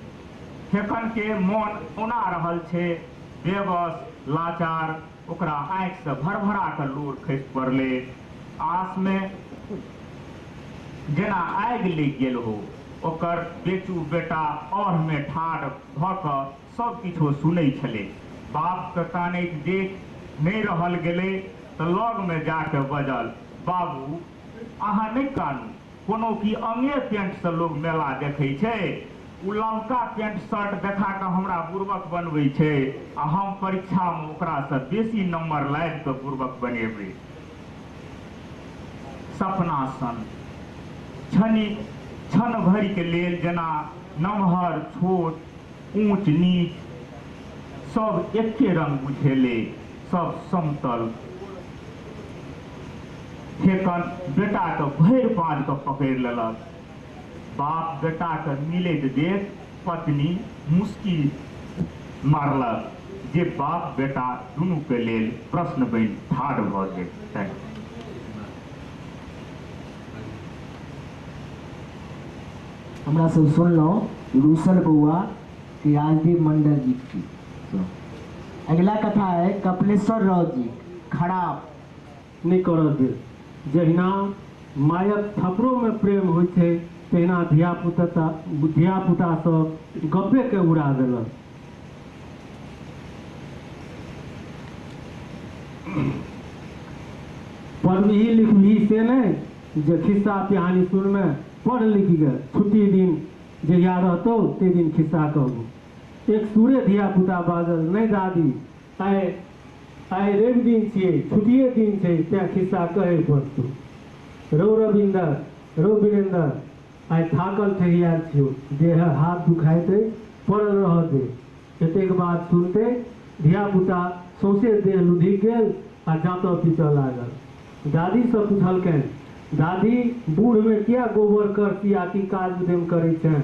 फेकन के मन ओना रहल छै बेबस लाचार। ओकरा आँखि से भरभरा के लोर खसि पड़ले। आस में जेना आगि लग गेल हो। ओकर बेटू बेटा और में ठाढ़ भऽ कऽ सब किछो सुनै छले। बाप के कानैत देख नहीं रहल गेलै तऽ लग में जाके बजल, बाबू अहाँ नहीं कानू। कोनो की अंगे पेंट से लोग मेला देखै छै। उ ललका पेंट शर्ट देखा के हमरा बुर्बक बनबै छै आ हम परीक्षा में ओकरा से बेसी नंबर लाबि के बुर्बक बनेबै। सपना सन क्षण भरि के लेल जेना नमहर छोट ऊंच नीच सब एके रंग बुझेले, सब समतल। फेकन बेटा के भरि पाँच के पकड़ि लेलक। बाप बेटा के मिलैत देख पत्नी मुस्की मारलक जे बाप बेटा दुनू के लेल प्रश्न बनि ठाढ़ भऽ गेल। हमरा सब सुनलहुँ रूसल बउआ कि राजदीप मंडल जी की। अगला कथा है कपिलेश्वर राव जी खराब नहीं करऽ दे। जहिना मायक थपड़ो में प्रेम होइ छै तहिना धियापुता सब गप्पे के उड़ा देलक। पढ़बही लिखबही से नहीं जे खिस्सा पिहानी सुनमे पढ़ लिख गए। छुट्टी दिन जहिया रहतौ ते दिन खिस्सा कहबू। एक सूरे धियापुता बाजल, नहीं दादी आइ रवि दिन छियै, छुट्टिए दिन छै तेँ खिस्सा कहै पड़तौ। रौ रविंदर रौ वीरेंद्र आइ थाकल ठेहियाल छियौ, देह हाथ दुखाइत अछि, पड़ल रहऽ दे। एतेक बात सुनते धियापुता सौंसे देह लुधि गेल आ जाँतऽ पीटऽ लागल। दादी से पूछलकनि, दादी बूढ़ में किया गोबर करती आती काज उद्यम करे छें,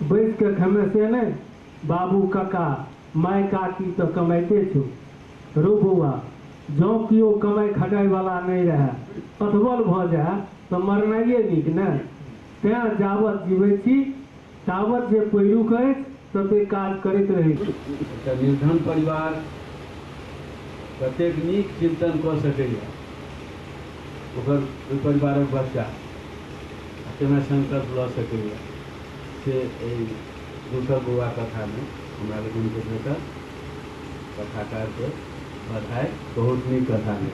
बैस के खेमे से नहीं। बाबू काका माय काकी तो कमाइते छो। रो बौआ जँ किओ कमाई खटाई वाला नहीं रहे अथबल भऽ जाए तो मरनाइए नीक ने। तेँ जावत जीवै छी तावत जे पहिलुक अछि तते काज करैत रहै छी। एकटा निर्धन परिवार कतेक नीक चिंतन कऽ सकैए ओकर ओहि परिवारक बच्चा केना संकल्प लऽ सकैए से एहि रूसल बौआ कथामे हमरा लोकनिके भेटल। कथाकारके बधाई, बहुत नीक कथा है।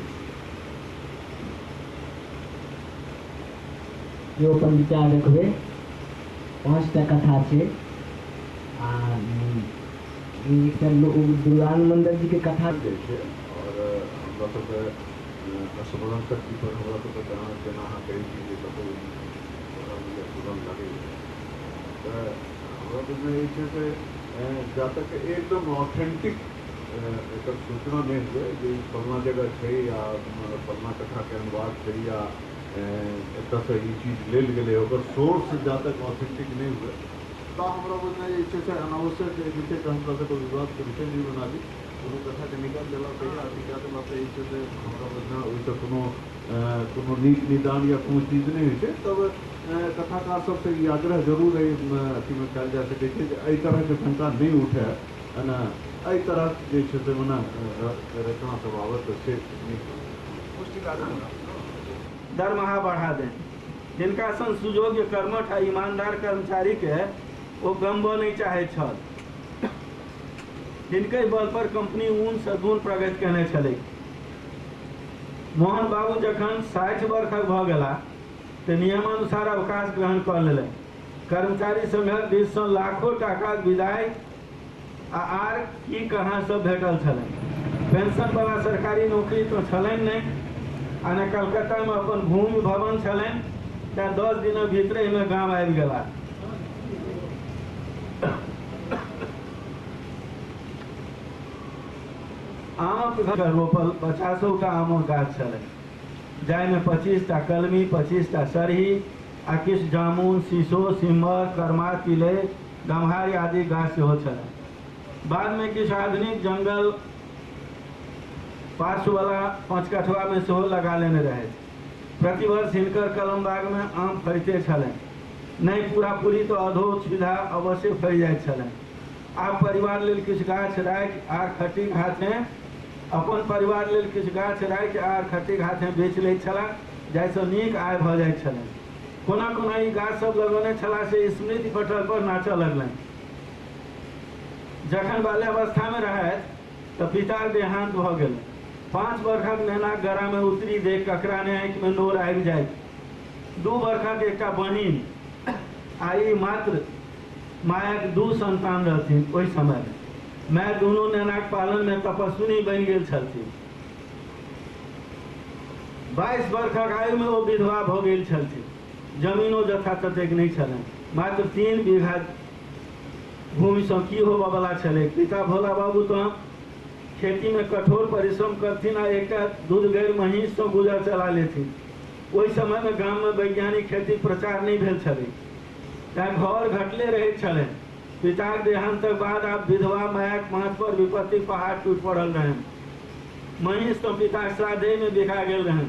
यो अपन विचार रखबे। 5टा कथा छै आ दुर्गान मंडल जी के कथा छै और हमरा सबके स्मरण शक्ति पर हमरा सबके जेना अहाँ कहै छी जे कतहु तुरंत लागै तऽ हमरा बुझमे ई छै से जा तक एकदम ऑथेंटिक एकर सूचना नहीं हुए जे फलना जगह छै या फलना कथा के अनुवाद छै या एतऽ से ई चीज लेल गेलै ओकर सोर्स जा तक ऑथेंटिक नहीं हुए ता हमरा बुझमे ई छै से अनावश्यक जे छै हमरा सबके विवादके विषय नहीं बना दी। कोनो कथाके निकाल देला से या अथी कए देला से ई छै से हमरा बुझमे ओहिसँ कोनो नीक निदान या कोनो चीज नहीं होइ छै। तब कथाकार सबसे ई आग्रह जरूर अथी में कल जा सके छै जे एहि तरह के शंका नहीं उठे ना एहि तरह जे छै से ओना रचना सब आवत से दरमाहा बढ़ा दें जिनका सन सुयोग्य कर्मठ आ ईमानदार कर्मचारी के वो गमबो नहीं चाहे छल जिनके बल पर कंपनी ऊन सदून प्रगति केने छलै मोहन बाबू जखन 60 वर्षक भ गेला तऽ नियमानुसार अवकाश ग्रहण कर लेले कर्मचारी संघक दिस सँ लाखों टाका विदाई आर की कहाँ सब भेटल छलै पेंशन वाला सरकारी नौकरी तो छलनि नहीं आ ने कलकत्ता में अपन भूमि भवन छलनि तैं 10 दिन भीतरे में गाँव आबि गेला आमक रोपल 50टा आमक गाछ छलै जाहिमे 25टा कलमी 25टा सरही आ किछु जामुन शीशो सिम्मर करमा तिले गम्हारी आदि गाछ सेहो छलै बाद में किछु आधुनिक जंगल पार्श्ववाला 5 कठवा में सेहो लगा लेने रहे प्रतिवर्ष हिनकर कलम बाग में आम फड़ते छलै नहीं पूरा पूरी तो अधो सुविधा अवश्य फड़ जाइत छलै आब परिवार लेल किछु गाछ राखि आर खट्टी घाटे अपन परिवार लेल किछु गाछ राखि आर खट्टी घाटे बेच लैत छलाह जाहिसँ नीक आय भऽ जाइत छलै कोना कोना ई गाछ सब लगौने छलाह से स्मृति पटल पर नाचऽ लगलनि जखन बाल्यावस्था में रहथि तऽ पिताक देहांत भऽ गेल 5 वर्षक नेनाक गरा में उतरी देख ककरा ने आँखि में नोर आबि जाइत 2 वर्षक एकटा बहिन आई मात्र मायक 2 संतान रहथिन ओहि समय में मैं दोनों नेनाक पालन में तपस्विनी बन गेल छलथिन 22 वर्षक आयु में वो विधवा भऽ गेल छलथिन जमीनो जथा ततेक नहीं छलनि मात्र 3 बीघा भूमि सँ की होबऽ वाला छलै पिता भोला बाबू तो खेती में कठोर परिश्रम करथिन आ एकटा दूध गाय महींस सँ गुजर चला लेथिन ओहि समय में गाम में वैज्ञानिक खेती प्रचार नहीं भेल छलै तैं घर घटले रहैत छलै पिताक देहांतक बाद आब विधवा मायक माथ पर विपत्ति पहाड़ टूट पड़ल रहनि महींस तो पिताक श्राद्धे में बिका गेल रहनि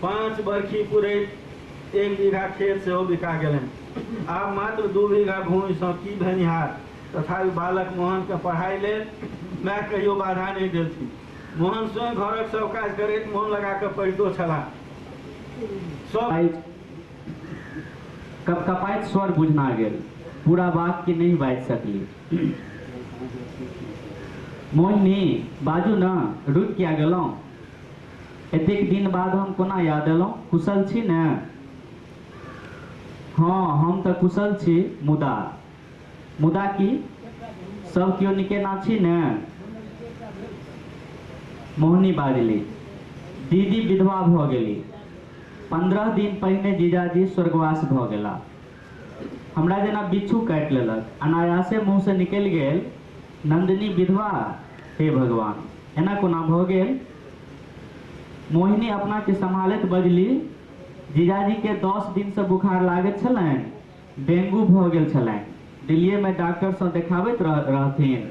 5 बरखी पुरैत 1 बीघा खेत सेहो बिका गेलनि आब मात्र 2 बीघा भूमि सँ की भेनिहार तथापि बालक मोहन के पढ़ाई लेल मैं कहियो बाधा नहीं देलथिन मोहन स्वयं घरक सब काज करैत मोन लगा कऽ पढ़ितो छलाह कपाइत स्वर बुझना गेल पूरा वाक्य नहीं बाजि सकली मोहिनी बाजू न रुक किया गेलौं एतेक दिन बाद हम कोना याद एलौं कुशल छी ने हाँ हम तऽ कुशल छी मुदा की सब केओ निकेना छी ने मोहिनी बाजली दीदी विधवा भऽ गेली 15 दिन पहिने जीजाजी स्वर्गवास भऽ गेला हमरा जेना बिच्छू काटि लेलक अनायासे मुँह से निकलि गेल नंदिनी विधवा हे भगवान एना कोना भऽ गेल मोहिनी अपना के संभालैत बजली जीजाजी के 10 दिन से बुखार लागैत छलनि डेंगू भऽ गेल छलनि दिल्ली में डॉक्टर सँ देखाबैत रहथिन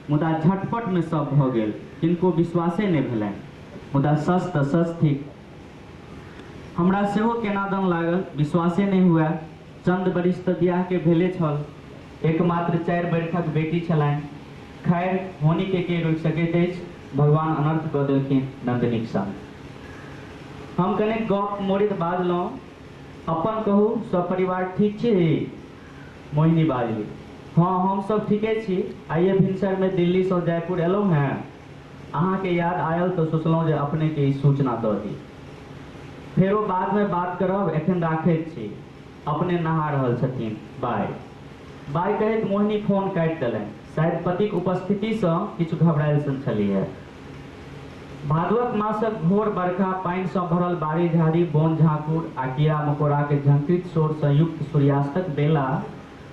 मुदा झटपट में सब भऽ गेल किनको विश्वासे नहि भेलनि मुदा सच तऽ सच थिक हमरा सेहो केना दन लागल विश्वासे नहीं हुआ चंद बरिस तऽ बियाह के भेले छल एकमात्र 4 बरखक बेटी छलनि खैर होनी के रोकि सकैत अछि भगवान अनर्थ कऽ देलखिन नंदिनीक संग हम कने गप मोड़ित बाजलहुँ अपन कहू सब परिवार ठीक छी मोहिनी बाजली हाँ हम सब ठीके छी आइए भिनसर में दिल्ली सँ जयपुर एलहुँ हैं अहाँ के याद आयल तो सोचलहुँ जे अपने के ई सूचना दऽ दी फेरो बाद में बात करब एखन राखैत छी अपने नहा रहल छथिन बाय कहैत मोहिनी फोन काटि देलनि शायद पतिक उपस्थिति सँ किछु घबरायल सन छलीह भादवक मासक घोर बरखा पानि सँ भरल बाड़ी झाड़ी बोन झाँकुर आ कीड़ा मकोड़ा के झंकृत शोर सँ युक्त सूर्यास्तक बेला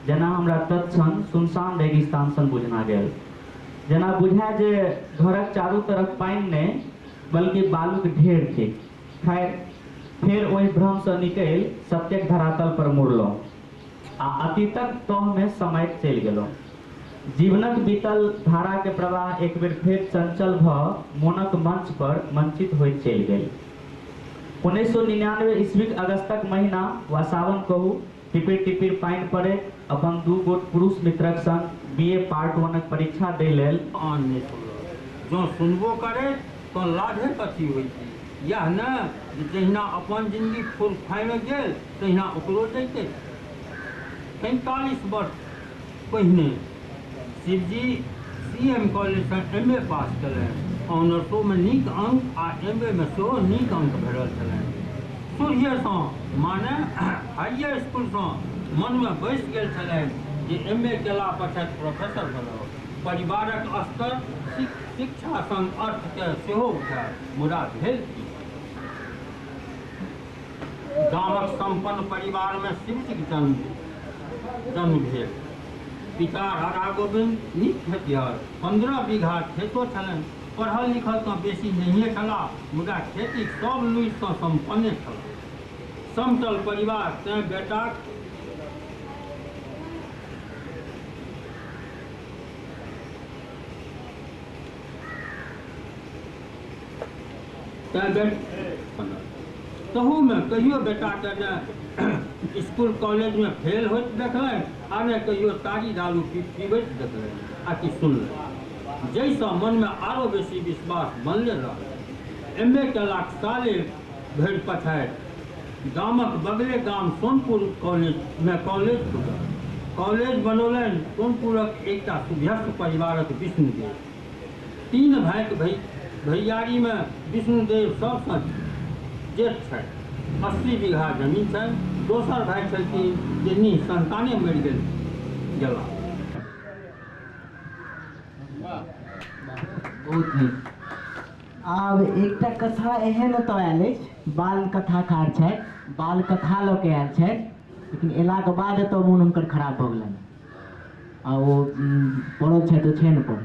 जेना हमरा तत्क्षण सुनसान रेगिस्तान सन बुझना गेल जेना बुझाय जे घरक चारू तरफ पानि नहि बल्कि बालूक ढेर थिक खैर फेर ओहि भ्रम सँ निकलि सत्यक धरातल पर मुड़लहुँ आ अतीतक तह में समय चलि गेलहुँ जीवनक बीतल धारा के प्रवाह एक बेर फेर चंचल भऽ मोनक मंच पर मंचित होइत चलि गेल 1999 ईस्वी अगस्तक महीना व सावन कहू टिपिर टिपिर पानि पड़े अपन 2 गोट पुरुष मित्रक संग BA पार्ट 1 परीक्षा दै लेल आन नहि जो सुनबो करे तो लाभे कथी होइ छै यह न जहिना अपन जिंदगी फूल खाइमे गेल तहिना ओकरो जैते 45 वर्ष पहिने शिवजी CM कॉलेज से MA पास कयलनि ऑनर्सोमे नीक अंक आ MA में सेहो नीक अंक भेटल छलनि सूर्यसँ माने हाइयर स्कूलसँ मनमे बैसि गेल छलनि जे MA केला पछात प्रोफेसर बनब परिवारक स्तर शिक्षा संग अर्थके सेहो उठाय मुदा भेल की गामक संपन्न परिवारमे शिवजीक जन्म भेल पिता राधा गोविंद नीक खेतिहर 15 बीघा खेतो छलनि पढ़ल लिखल तऽ बेसी नहिए छलाह मुदा खेती सब लुइसँ सम्पन्ने छलाह समतल परिवार तैँ बेटाक तहूमे कहियो बेटाके ने स्कूल कॉलेज में फेल होइत देखलनि आ ने कहियो तारी दारू पीबैत देखलनि आ कि सुनलनि जाहिसँ मनमे आरो बेसी विश्वास बनले रहल MA केलाक साले भरि पछाति गामक बगले गाम सोनपुर कॉलेजमे कॉलेज खुजल कॉलेज बनौलनि सोनपुरक एकटा सुभ्यस्त परिवारक विष्णुदेव 3 भाइक भैयारीमे विष्णुदेव सबसँ जेठ छथि 80 बीघा जमीन छनि दोसर भाइ छलखिन जे संताने मरि गेला बहुत नीक आब एकटा कथा एहन एतऽ आयल अछि बाल कथाकार छथि बाल कथा लऽ के आयल छथि लेकिन अयलाके बाद एतऽ मोन हुनकर खराब भऽ गेलनि आ ओ पड़ल छथि ओछैनपर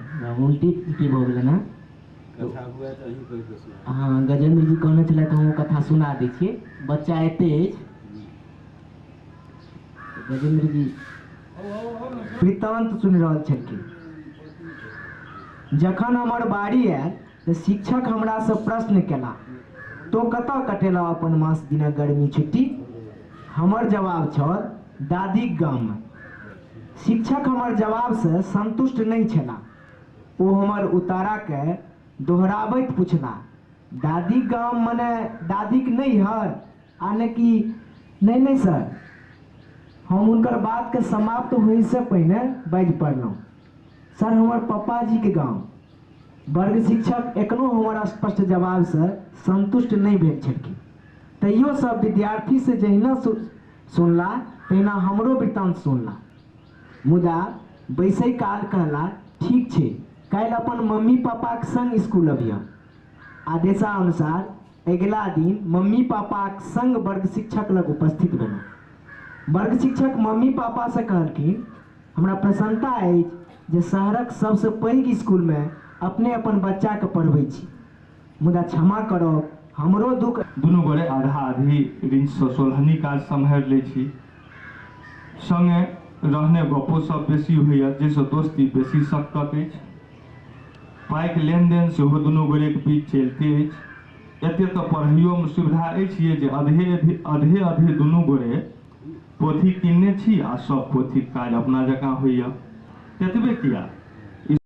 उल्टी भऽ गेलनि हँ हाँ गजेंद्र जी कहने छलथि हम कथा सुना दै छियै बच्चा एते अछि गजेंद्र जी वृत्तांत सुनि रहल छलखिन जखन हमर बारी आयल तऽ शिक्षक हमरासँ प्रश्न केला तो कतऽ कटेला अपन मास दिनक गर्मी छुट्टी हमर जवाब छल दादीक गाममे शिक्षक हमर जवाबसँ संतुष्ट नहि छलाह ओ हमर उताराके दोहराबैत पुछला दादी गाम मने दादीक नैहर आ ने कि नहीं सर हम हुनकर बातके समाप्त होइसँ पहिने बाजि पड़लहुँ सर हमर पप्पाजीके गाँव वर्ग शिक्षक एखनो हमर स्पष्ट जवाबसँ संतुष्ट नहीं भेल छलखिन तैयो सब विद्यार्थी से जहिना सुनला तहिना हमरो वृत्तांत सुनला मुदा बैसै काल कहला ठीक छै काल्हि अपन मम्मी पापाक संग स्कूल अबियह आदेशानुसार अगिला दिन मम्मी पापाक संग वर्ग शिक्षक लग उपस्थित भेलहुँ वर्ग शिक्षक मम्मी पापा से कहलखिन हमरा प्रसन्नता अछि जे शहरक सबसे पैघ स्कूल में अपने अपन बच्चा के पढ़बै छी मुदा क्षमा करब हमरो दुख दुनू गोरे आधा आधी रिंचसँ सोलहनी काज सम्हारि लै छी संगे रहने गपो सब बेसी होइए जाहिसँ दोस्ती बेसी सकत अछि पाइक लेनदेन सेहो दुनू गोरेके बीच चलिते अछि एते तऽ पढ़ैयोमे सुविधा अछि जे अधे दुनू गोरे पोथी किनने छी आ सब पोथीक काज अपना जकाँ होइए एतबे किया